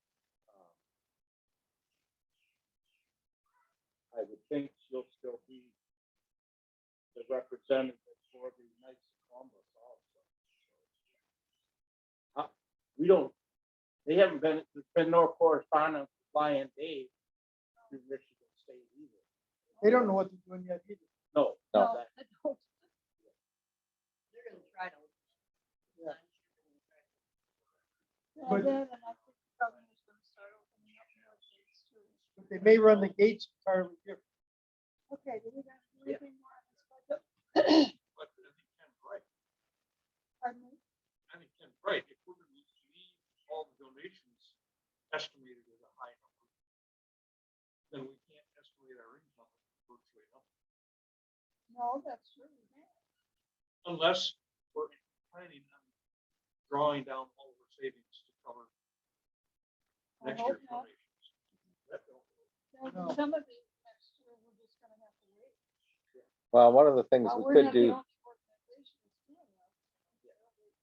I would think she'll still be the representative for the Knights of Columbus also. We don't, they haven't been, there's been no correspondence with Lion Dave through Michigan State either. they don't know what they're doing yet either. No, No. No, that- I don't. They're gonna try to. Yeah. And But- then, and I think the governor's gonna start opening up more states too. But they may run the gates entirely different. Okay, do we got anything more on this budget? But I think Ken's right. Pardon me? I think Ken's right. If we're gonna leave all the donations estimated as a high number, then we can't estimate our income virtually nothing. No, that's true. we can't. Unless we're planning on drawing down all of our savings to cover I next hope year's not. donations. That don't- Now, No. some of these next year, we're just gonna have to wait. Well, one of the things we We're could not the do, only organization that's doing that.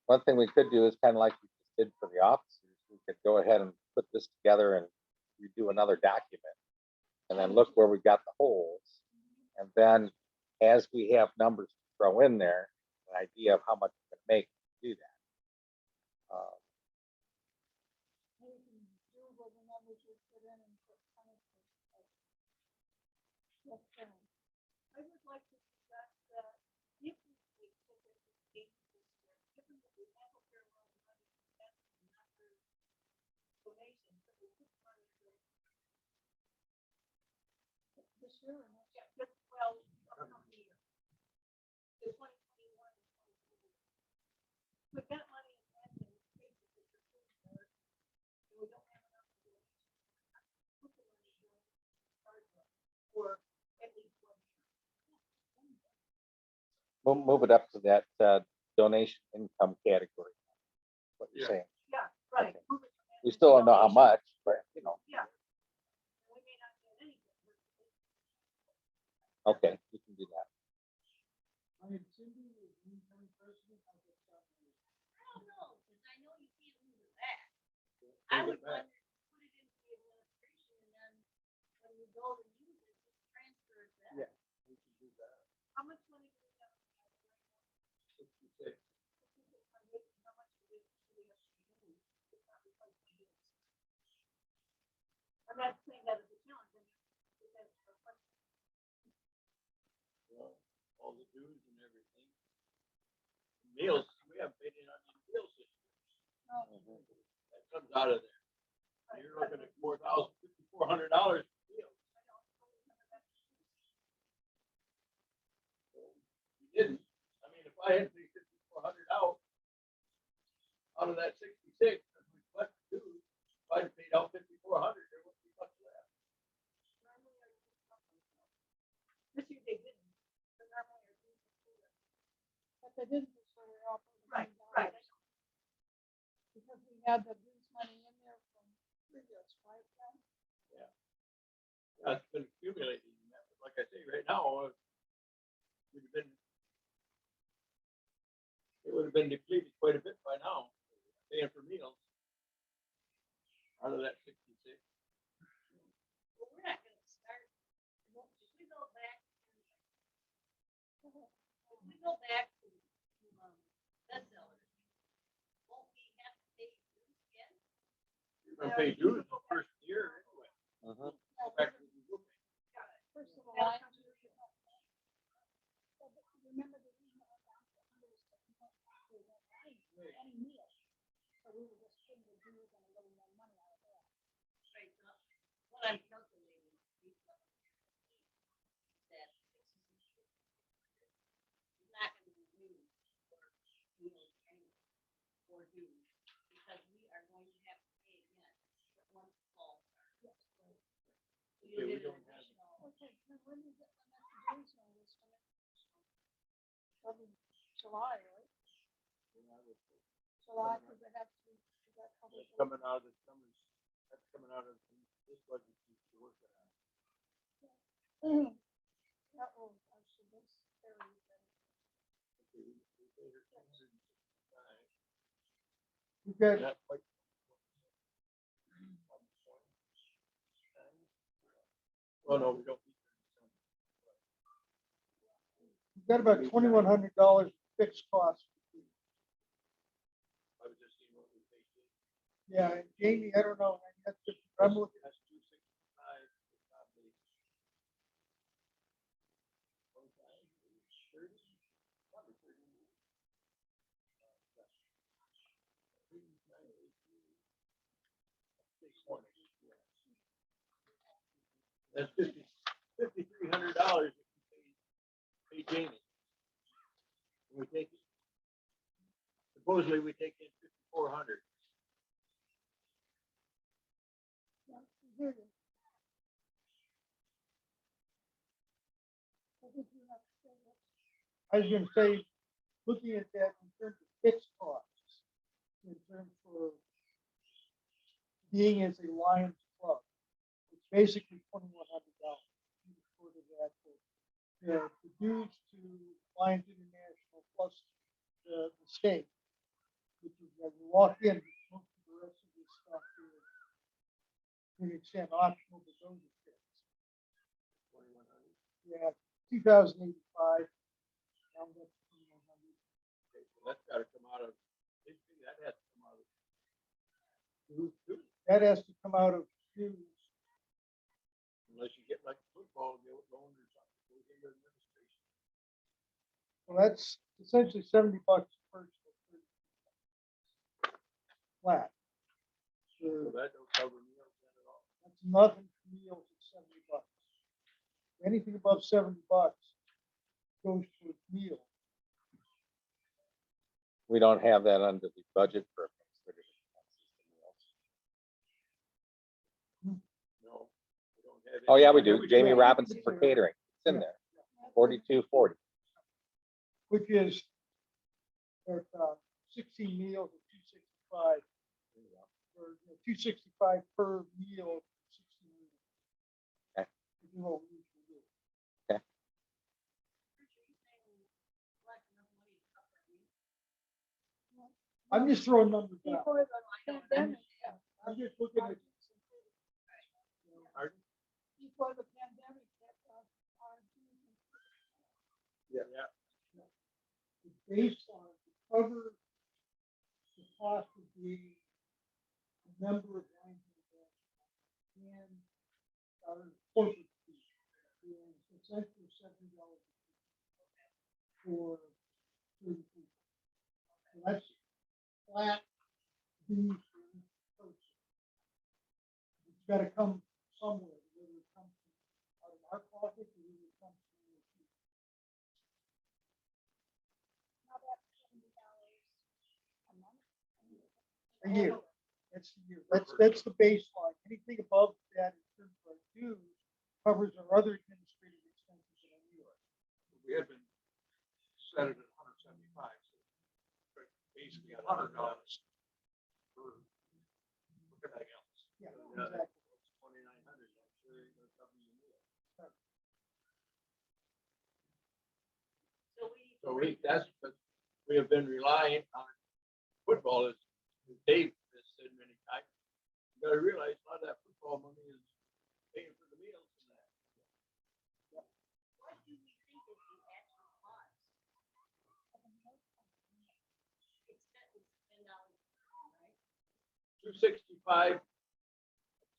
one thing we could do is kind of like we just did for the officers. We could go ahead and put this together and redo another document. And then look where we got the holes. And then as we have numbers to throw in there, an idea of how much we can make to do that. We can do what the numbers we put in and put kind of. Yes, sir. I would like to suggest that if we take it to eight this year, given that we have a fair amount of money to spend and not for donations, that we put money for this year or next? Yeah, just, well, upcoming year. The 2021 and 2022. We've got money in hand and we paid for the food for it, and we don't have enough to do it. Put the money in, start with, or at least 1 year. We'll move it up to that donation income category. What you're Yeah. saying. Yeah, right. Okay. Move it from that We to still don't know how donation. much, but you know, Yeah. We may not get anything. okay, we can do that. I don't know, because I know you can't move it back. I would wonder, put it into the administration and then when you go to use it, just transfer it back. Yeah. We can do that. How much money do we have? 66. How much do we actually have to use? It's not because we use. I'm not saying that as a challenge, I mean, that's a question. Well, all the dues and everything. Meals, we haven't paid in on the meal system. No. That comes out of there. You're looking at $4,400 for meals. You didn't. I mean, if I had to pay 5,400 out of that 66, as we collected dues, if I'd paid out 5,400, there wouldn't be much left. This year they didn't. But normally our dues are full. But they didn't this year, they're all. Right. Because we had the dues money in there from previous, right? Ken? That's been accumulating. Like I say, right now, we'd have been, it would have been depleted quite a bit by now, paying for meals out of that 66. Well, we're not gonna start, if we go back, bestsellers, won't we have to pay dues again? You're gonna pay dues the first year anyway. Mhm. Go back to the book. First of all, I remember the reason I got the hundreds of any meal. So we were just paying the dues and a little more money out of that. Right, so what I'm calculating is that 66 is not gonna be used for meals anyway, or dues, because we are going to have to pay again once the fall starts. So Okay, you we did an don't have- additional. Okay, then when is it, when that's the dues on this one? Probably July, right? July, because it has to, that covers. That's coming out of the summers, that's coming out of this budget to work it out. That will, actually, this area. Okay, we paid her 265. We've got, Not quite. Well, no, we don't. we've got about $2,100 fixed costs. I was just seeing what we paid. Yeah, and Jamie, I don't know, that's just, I'm looking, That's 265. Probably 30. That's $5,300 if you pay Jamie. And we take, supposedly we take in 5,400. I was gonna say, looking at that in terms of fixed costs, in terms for being as a Lions club. It's basically $2,100. The dues to Lions International plus the state, which is that you walk in, most of the rest of this stuff is to an extent optional, but those are fixed. Yeah, 2085. Now that's 2100. Okay, so that's gotta come out of, that has to come out of. That has to come out of dues. Unless you get like football, go under something, goes into administration. So that's essentially $70 per flat. So So that don't cover meals then at all. that's nothing for meals at $70. Anything above $70 goes towards meals. We don't have that under the budget for administrative expenses. No. we don't have Oh, any. yeah, we do. Jamie Yeah. Robinson for catering. It's in there, 4240. Which is at 16 meals at 265, or 265 per meal, 16 meals. Okay. Which is what we usually do. I'm just throwing numbers out. Before the pandemic, I'm just looking at. Pardon? before the pandemic, that's our dues. Yeah. The baseline to cover the cost of being a member of Lions International and our corporate fee is essentially $70 for 30 people. So that's flat dues for each person. It's gotta come somewhere, whether it comes out of our pocket or whether it comes from the fee. Now that's $70 a month. A year. That's the year. That's the baseline. Anything above that in terms of our dues covers our other administrative expenses in our year. We had been set it at 175, so basically $100 for everything else. Yeah, Yeah, exactly. it's 2,900. I'm sure you're gonna cover your meal. So that's, but we have been relying on football, as Dave has said many times. You gotta realize a lot of that football money is paying for the meals and that. What do you think is the actual cost? It's $10, right? 265 a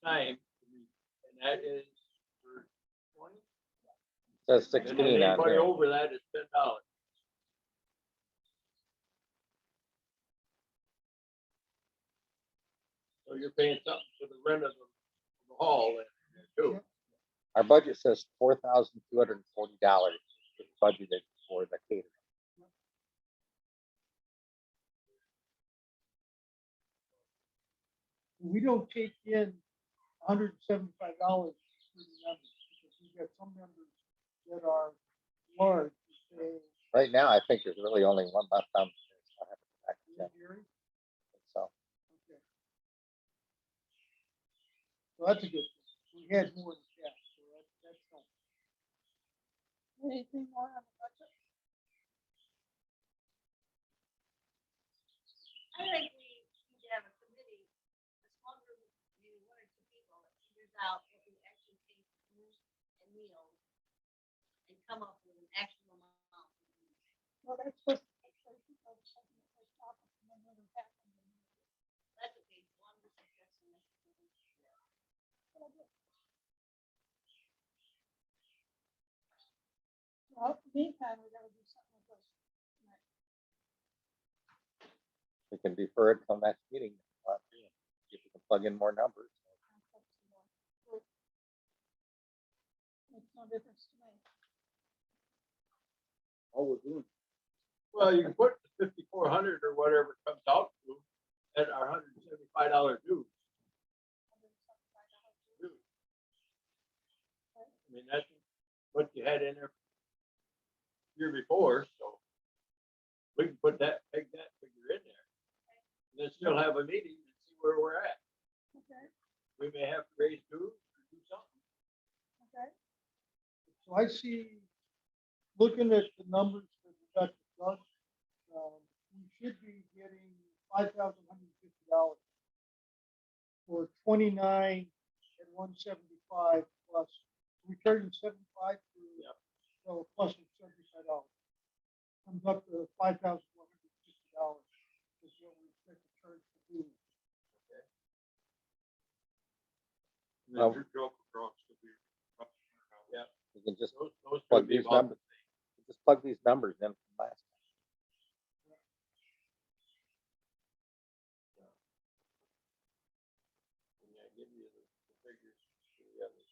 time, and that is for 20. Says And 16 then on anybody here. over that is $10. So you're paying something for the rent of the hall and too. Our budget says $4,240 is budgeted for the catering. We don't take in $175 for the members because we've got some members that are large. Say, Right now, I think there's really only one left on. I'll have to go back and check. Gary? So, Okay. So that's a good thing. We had more than that, so that's helpful. Anything more on the budget? I think we need to have a committee, a small group, maybe one or two people that figures out what we actually pay for food and meals and come up with an actual amount. Well, that's supposed to take place before the second or first topic, and then never happened. That's okay, one suggestion. Well, meantime, we gotta do something with this. we can defer it till next meeting. See if we can plug in more numbers. Makes no difference to me. All we're doing. Well, you can put the 5,400 or whatever it comes out to at our $175 dues. I mean, that's what you had in there year before, so we can put that, take that figure in there. And then still have a meeting and see where we're at. Okay, We may have to raise dues or do something. okay. So I see, looking at the numbers for the Dutch Bus, we should be getting $5,150 for 29 at 175 plus. We charging 75 for, Yep. so plus of $75. Comes up to $5,150 is what we expect to charge for food. And Well- then your joke across to be. Yeah. You can just Those plug would be these about numbers, just plug these numbers in from last time. Yeah, give you the figures for the others.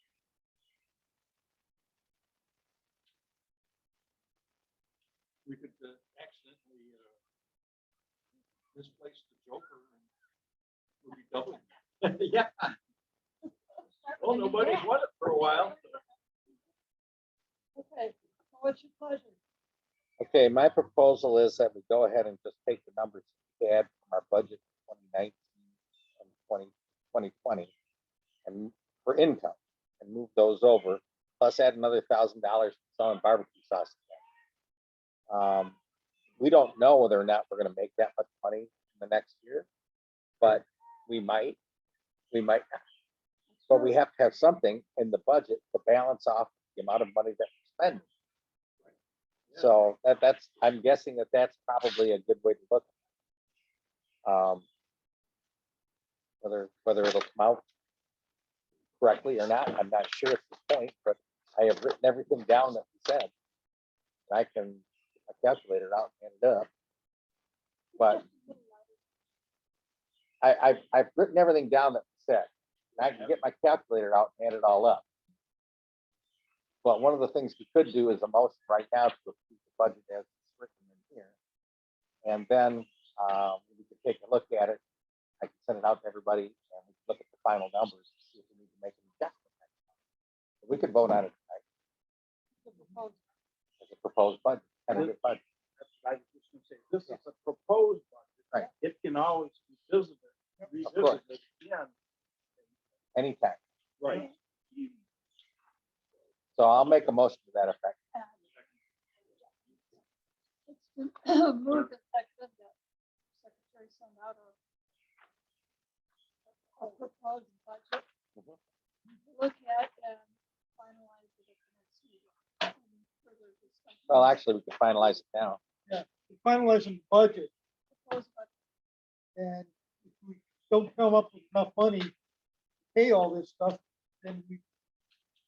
We could accidentally misplace the joker and we'll be doubling. Yeah, well, nobody's won it for a while. Okay, so what's your pleasure? Okay, my proposal is that we go ahead and just take the numbers we had from our budget 2019 and 2020 and for income and move those over, plus add another $1,000 for selling barbecue sauce. We don't know whether or not we're gonna make that much money in the next year, but we might not. But we have to have something in the budget to balance off the amount of money that we're spending. So that's, I'm guessing that that's probably a good way to look. At it. Whether it'll come out correctly or not, I'm not sure at this point, but I have written everything down that we said. And I can get my calculator out and hand it up. But I've written everything down that we said. And I can get my calculator out and add it all up. But one of the things we could do is a motion right now to approve the budget as it's written in here. And then we can take a look at it. I can send it out to everybody and we can look at the final numbers and see if we need to make an adjustment. We could vote on it tonight as a proposed budget, tentative budget. That's what I was just gonna say. This is a proposed budget. Right. It can always be visited, course. revisited again. Anytime. Right. So I'll make a motion to that effect. It's been moved and seconded that Secretary send out a proposed budget. Mhm. to Look at and finalize it at the next meeting. Any further discussion? Well, actually, we can finalize it now. Finalizing the budget, Proposed budget. and if we don't come up with enough money to pay all this stuff, then we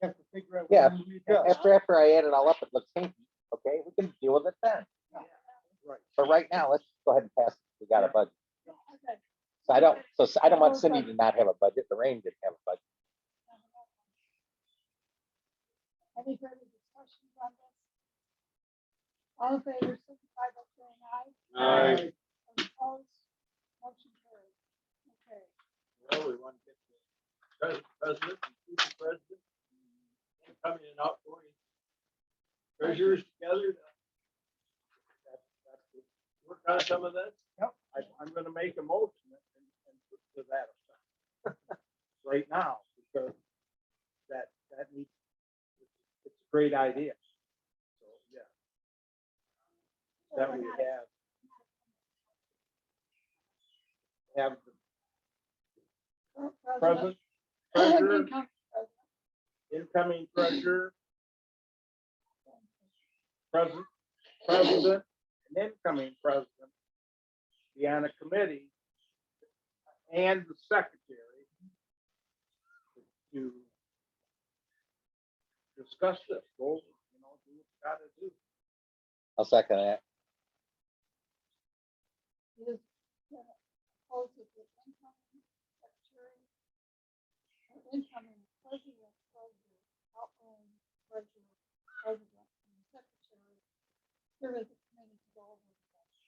have to figure out. Yeah, when we adjust. After I add it all up, it looks hinky. Okay, we can deal with it then. Right. But right now, let's go ahead and pass it. We got a budget. Okay. So I don't want Cindy to not have a budget. Lorraine didn't have a budget. Any further discussions on this? All in favor, signify by saying aye. Aye. Opposed? Motion carried. Okay. Well, we want to get the president and future president, incoming and outgoing treasurers together. Work on some of this. Yep. I'm gonna make a motion and to that effect. Right now, because that needs, it's a great idea. So, yeah. That we have the present treasurer, Incoming president. incoming treasurer, president, and incoming president be on a committee and the secretary to discuss this, go over, do what you gotta do. I'll second that. Is opposed to the incoming secretary, or incoming president, treasurer, outgoing treasurer, president, and secretary. There is a committee to go over the budget.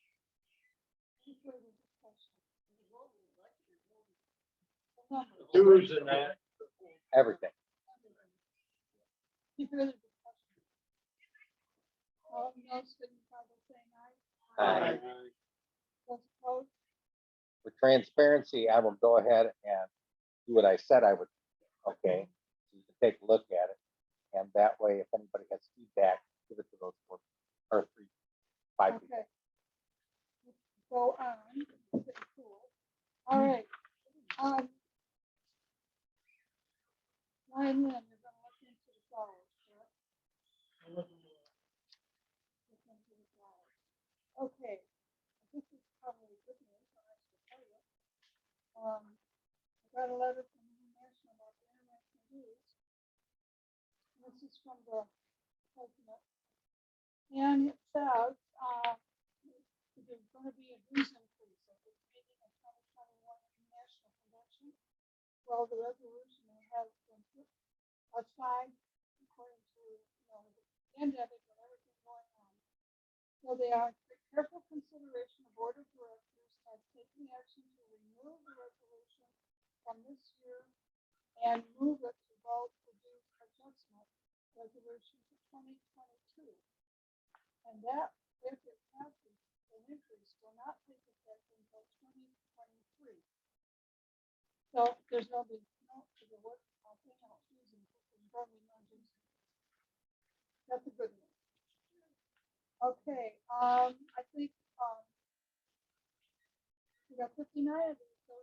Any further discussion? The numbers. Dues and that. Everything. Any further discussion? All no signify by saying aye. Aye. Those opposed? For transparency, I will go ahead and do what I said I would, okay? So you can take a look at it, and that way, if anybody has feedback, give it to those four, or three, five people. Okay. Go on. Okay, cool. All right. Ryan Lynn, you're gonna look into the flowers, correct? Look into the flowers. Okay. This is probably good news, I have to tell you. I got a letter from the National about the international news. This is from the president. And it says, there's gonna be a dues increase at this meeting of 2021 International Convention. Well, the resolution has been put aside according to, the pandemic and everything going on. So they are careful consideration, the board of directors has taken action to remove the resolution from this year and move it to vote for dues adjustment resolution to 2022. And that, if it passes, the increase will not take effect until 2023. So there's no big, to the work, thing else using, probably not using. That's a good one. Okay, I think, we got 59 of these, so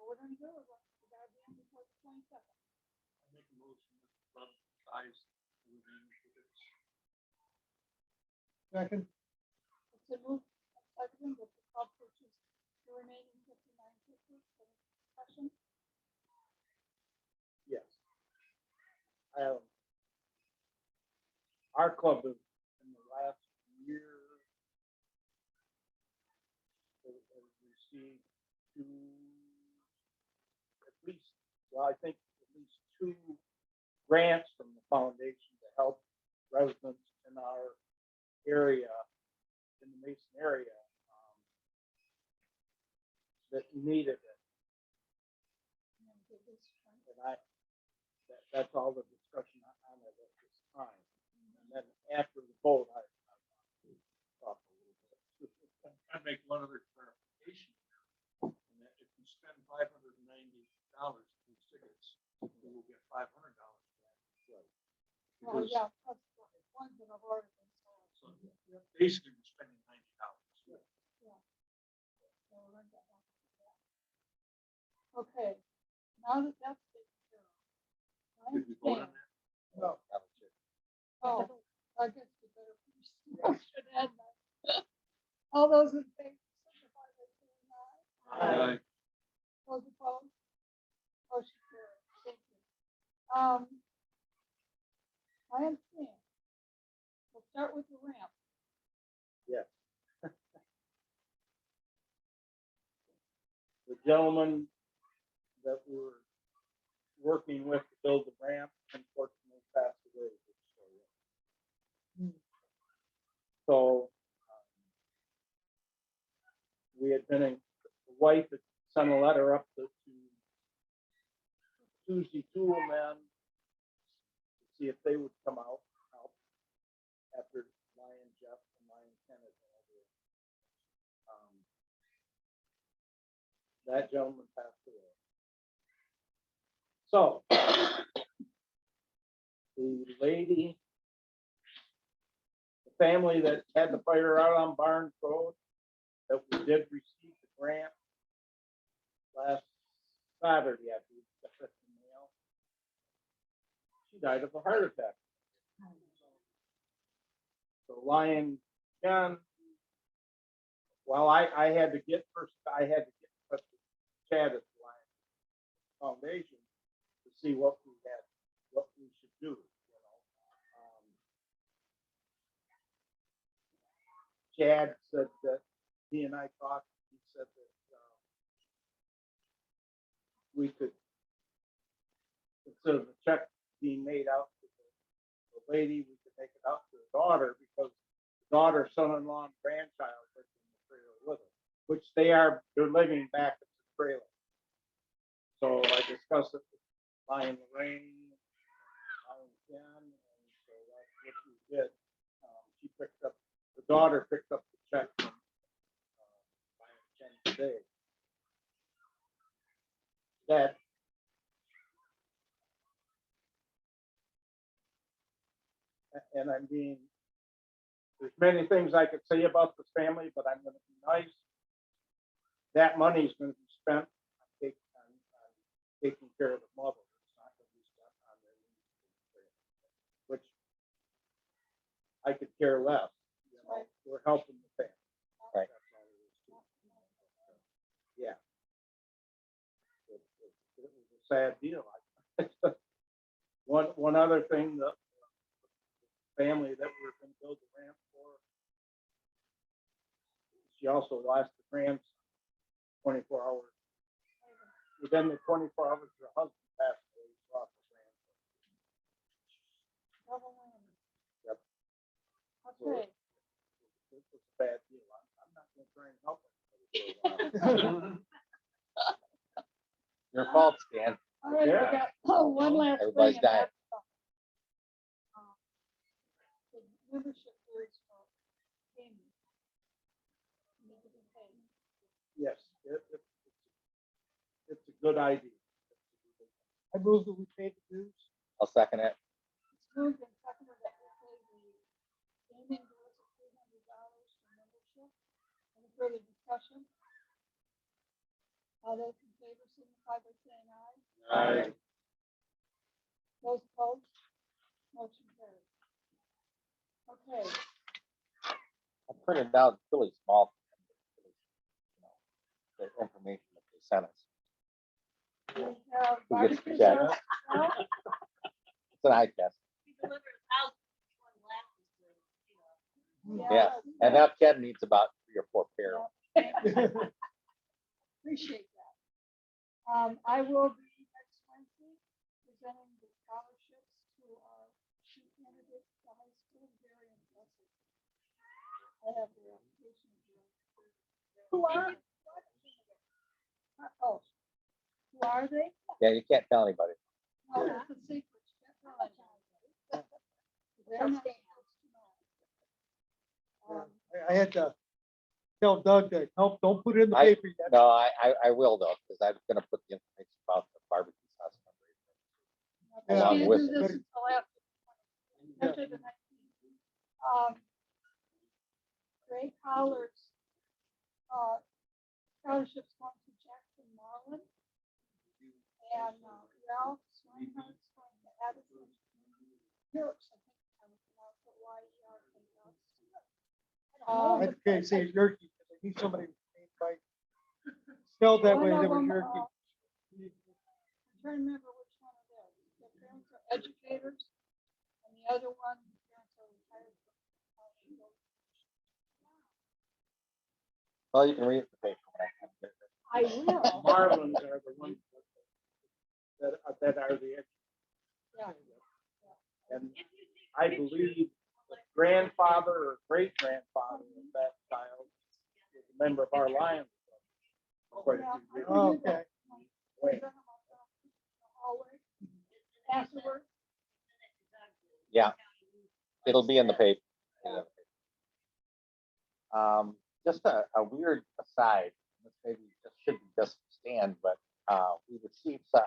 we're gonna do it, we gotta be in before the 22nd. I make a motion to run size the remaining tickets. Second, It's a move, second, that the club purchase the remaining 59 tickets for discussion. Yes. Our club has, in the last year, has received I think at least 2 grants from the foundation to help residents in our area, in the Mason area, that needed it. And that's all the discussion on it at this time. And then after the vote, I talk a little bit. I'd make one other clarification. And that if you spend $590 for these tickets, you will get $500 back. Right. Oh, Because- yeah, that's the ones that have already been sold. So basically, we're spending $90. So we're gonna get back to that. Okay, now that that's taken care of. I Did we vote on understand. that? No, That was it. Oh, I guess you better finish the motion, Ed. All those in favor, signify by saying aye. Aye. Those opposed? Motion carried. Thank you. I understand. We'll start with the ramp. yes. The gentleman that we were working with to build the ramp unfortunately passed away this year. So we had been the wife had sent a letter up to Tuesday Tool Men to see if they would come out and help after Lion Jeff and Lion Kenneth. That gentleman passed away. So the family that had the fire out on Barnes Road, that we did receive the grant last Saturday, I believe, got it in the mail. She died of a heart attack. So Lion John, well, I had to get in touch with Chad at the Lion Foundation to see what we should do. Chad said that he and I talked. He said that we could, instead of the check being made out to the lady, we could make it out to the daughter, because the daughter, son-in-law, and grandchild lived in the trailer with her, which they're living back at the trailer. So I discussed it with Lion Lorraine, Lion Ken, and so that's what we did. She picked up, the daughter picked up the check from Lion Ken today. That And I'm being, there's many things I could say about this family, but I'm gonna be nice. That money is gonna be spent on taking care of the mother. It's not gonna be spent on their needs, which I could care less. You know, we're helping the family. Right. That's all there is to it. Yeah. It was a sad deal. One other thing, the family that we were going to build the ramp for, she also lost the grandson 24 hours. Within the 24 hours, her husband passed away. She lost the grandson. Double whammy. Yep. Okay, It was a bad deal. I'm not going to try and help her. Your fault, Stan. all right, I Yeah. got one last thing. Everybody's and dying. that's, the membership dues for gaming. Need to be paid. Yes, it's a good idea. I move that we pay the dues. I'll second it. It's moved and seconded that we pay the gaming dues of $300 for membership. Any further discussion? All those in favor signify by saying aye. Aye. Those opposed? Motion carries. Okay, I printed out really small. You know, the information that they sent us. we have Who gets the barbecue check? sauce. Well, It's an eye test. We delivered 1,000 glasses to, you know. Yeah. And now Ken needs about 3 or 4 pair. Appreciate that. I will be next Wednesday presenting the scholarships to our two candidates for high school. Very impressive. I have their application here. Who are? Oh, who are they? Yeah, you can't tell anybody. No, it's a secret. You can't tell anybody. They're not supposed to know. I had to tell Doug that, nope, don't put it in the I- paper yet. No, I will though, because I'm gonna put the information about the barbecue sauce. I Yeah. can't with- do this until after the 19th. Ray Collard's scholarships going to Jackson Marlin. And Ralph Swinehurt's going to Addison. Yerkes, I think I'm pronouncing it Y-E-R-K-S. I can't say Yerke, because I need somebody named by, spelled that way, One that of was them, Yerke. I'm trying to remember which one it is. Their parents are educators, and the other one, the parents are retired. Well, you can read the paper. I will. Marlins are the ones that are the, Yeah. and I believe the grandfather or great grandfather of that child is a member of our Lions Club. Quite a few years. Oh, okay. Wait, Hallway. Afterward. Yeah, it'll be in the paper. Just a weird aside, this maybe just should be just Stan, but we received a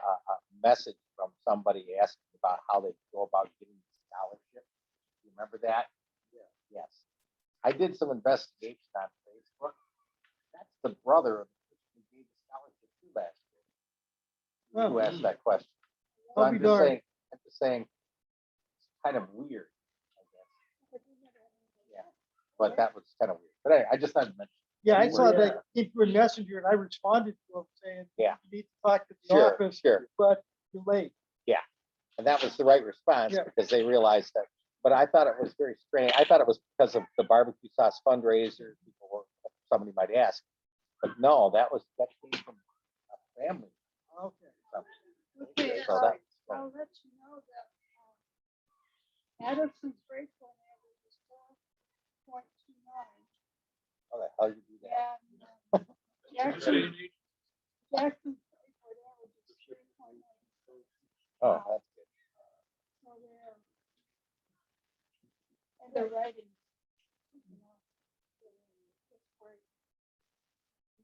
message from somebody asking about how they go about getting the scholarship. You remember that? Yeah. Yes. I did some investigation on Facebook. That's the brother of the person who gave the scholarship to last year. Who asked that question? So I'll I'm be just darned. saying, it's kind of weird, I guess. Yeah, but that was kind of weird. But anyway, I just had to mention. Yeah, I saw Yeah. that came through a messenger and I responded to him saying, Yeah. you need to talk to the Sure, office, sure. but you're late. And that was the right response Yeah. because they realized that. But I thought it was very strange. I thought it was because of the barbecue sauce fundraiser. People were, somebody might ask, but no, that came from a family. Okay. Okay, So that, I'll let you know that Addison's grade point average is 4.29. how the hell you do that? And Jackson's grade point average is 3.8. Oh, that's good. So they're writing. You know, it's great.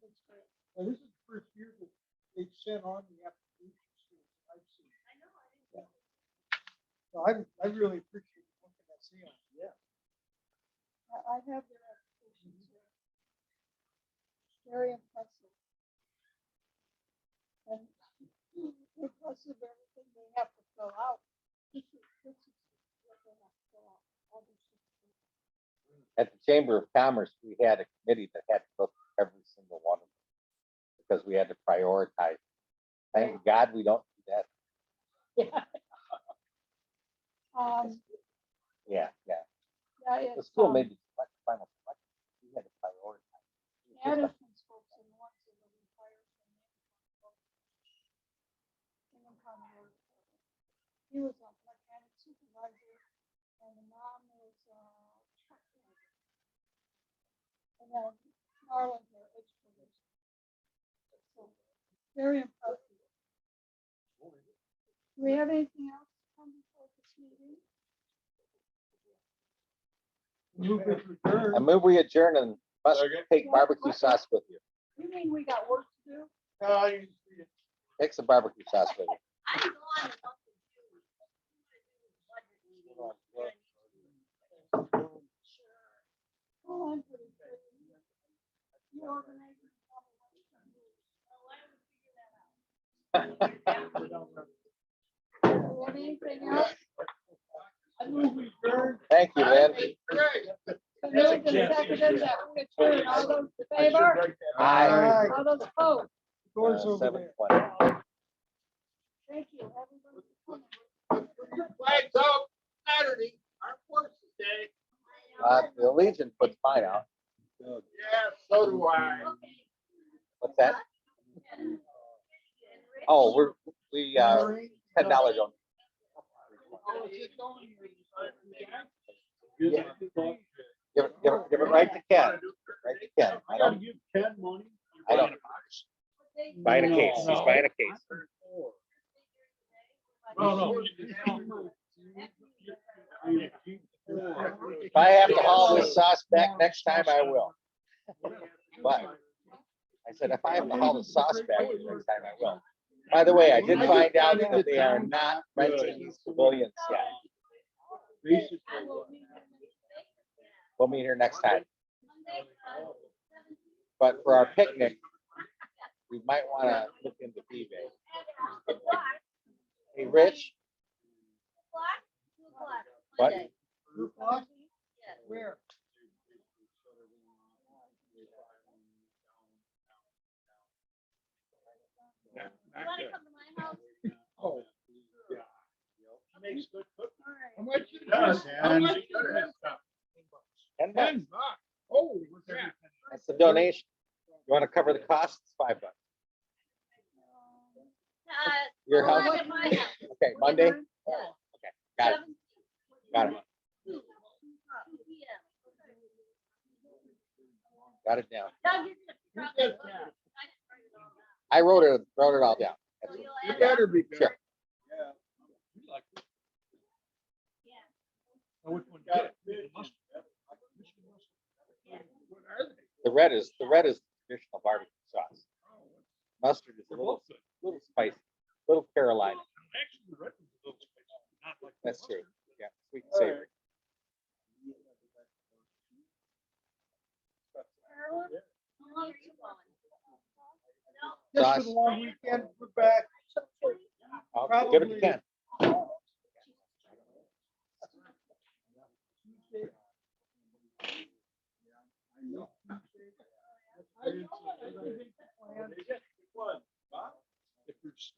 It's great. Well, this is the first year that they've sent on the applications that I've seen. I know, I didn't. So I really appreciate looking at see on. have their applications here. Very impressive. And impressive everything they have to fill out. This is what they have to fill out. All these things. At the Chamber of Commerce, we had a committee that had to go through every single one of them because we had to prioritize. Thank God we don't do that. Yeah. Yeah. Yeah, The it's, school made the final selection. We had to prioritize. Addison's folks and the ones in the fires and he was a mechanic supervisor and the mom was truck driver. And then Marlon here, educator. So, very impressive. Do we have anything else to come before this meeting? I move we adjourn and must take barbecue sauce with you. You mean we got work to do? Take some barbecue sauce with you. I'm going to look at Oh, I'm pretty good. You organize it, tell me what you're gonna do. Do we have anything else? Thank you, Lynn. So moved and seconded that we adjourn. All those in favor? Aye. All those opposed? Doors over 7:20. Thank you, everybody, for coming. Flags out Saturday, our forces day. The Legion puts mine out. Yeah, so do I. What's that? Oh, we $10 on. Yeah. Give it right to Ken. Right to Ken. I don't. give Ken money. I don't. Buying a case. He's buying a case. No. If I have to haul this sauce back next time, I will. But I said, if I have to haul the sauce back next time, I will. By the way, I did find out that they are not renting these pavilions yet. We'll meet here next time. But for our picnic, we might want to look into eBay. Hey, Rich, what? Where? You want to come to my house? Oh, yeah. She makes good cooking. How much it Does, is? How and- much it is? $10. $10. Holy crap. That's the donation. You want to cover the cost? It's $5. Your we'll house? have it at my house. Okay, Monday? Yeah. Got it. Got it. 2 p.m. Got it down. Doug, you're gonna probably look. I didn't write it all down. I wrote it all down. So you'll You add better be Sure. good. Yeah. Yeah. Now, which one? Got it. Mustard. Michigan mustard. What are they? The red is traditional barbecue sauce. Mustard is a They're little both good. spicy, little Carolina. Actually, the red one's a little spicy, not like the That's true. mustard. Yeah, sweet and savory. Carolyn, how long are you going? No. Just Sauce. for the long weekend, we're back. I'll give it to Ken. If there's-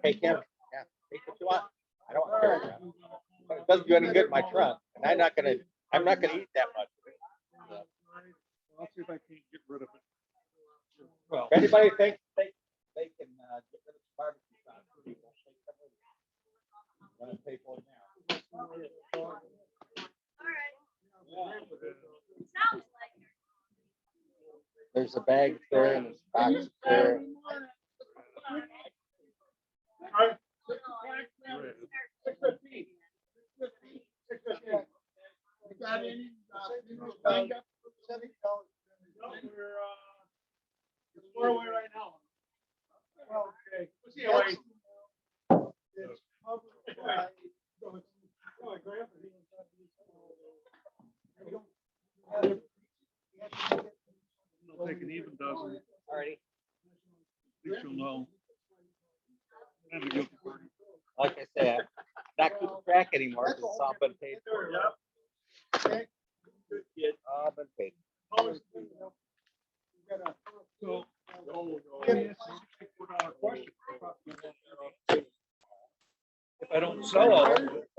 Hey, Kim. Yeah, take what you want. I don't care. But it doesn't do any good in my trunk, and I'm not gonna eat that much. I'll see if I can't get rid of it. Well, If anybody thinks they can get rid of the barbecue sauce, people, take some with you. I'm gonna pay for it now. All right. Sounds like you're. There's a bag there and there's a box there. You got any, lined up? $70. We're away right now. Well, Okay. We'll see you later. it's covered by I'll take an even dozen. Alrighty. At least you'll know. And the guilty party. Like I said, not keeping track anymore, because it's all been paid for. All been paid. So, let me ask you a question. If I don't sell all of it,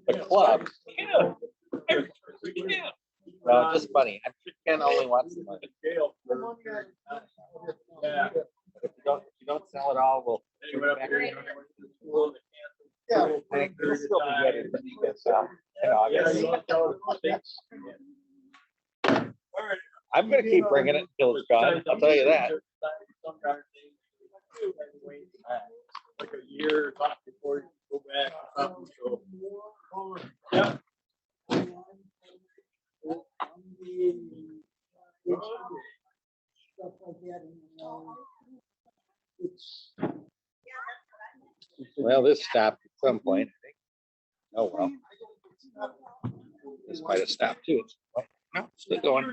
The club, yeah. well, just money. I'm sure Ken only wants the money. Yeah. If you don't sell it all, we'll. give it back to you. I think we'll still be getting this, in August. I'm gonna keep bringing it until it's gone, I'll tell you that. Like a year or something before you go back or something, so. Yeah. Stuff like that, it's. Well, this stopped at some point, I think. Oh, well. This might have stopped too. No, still going.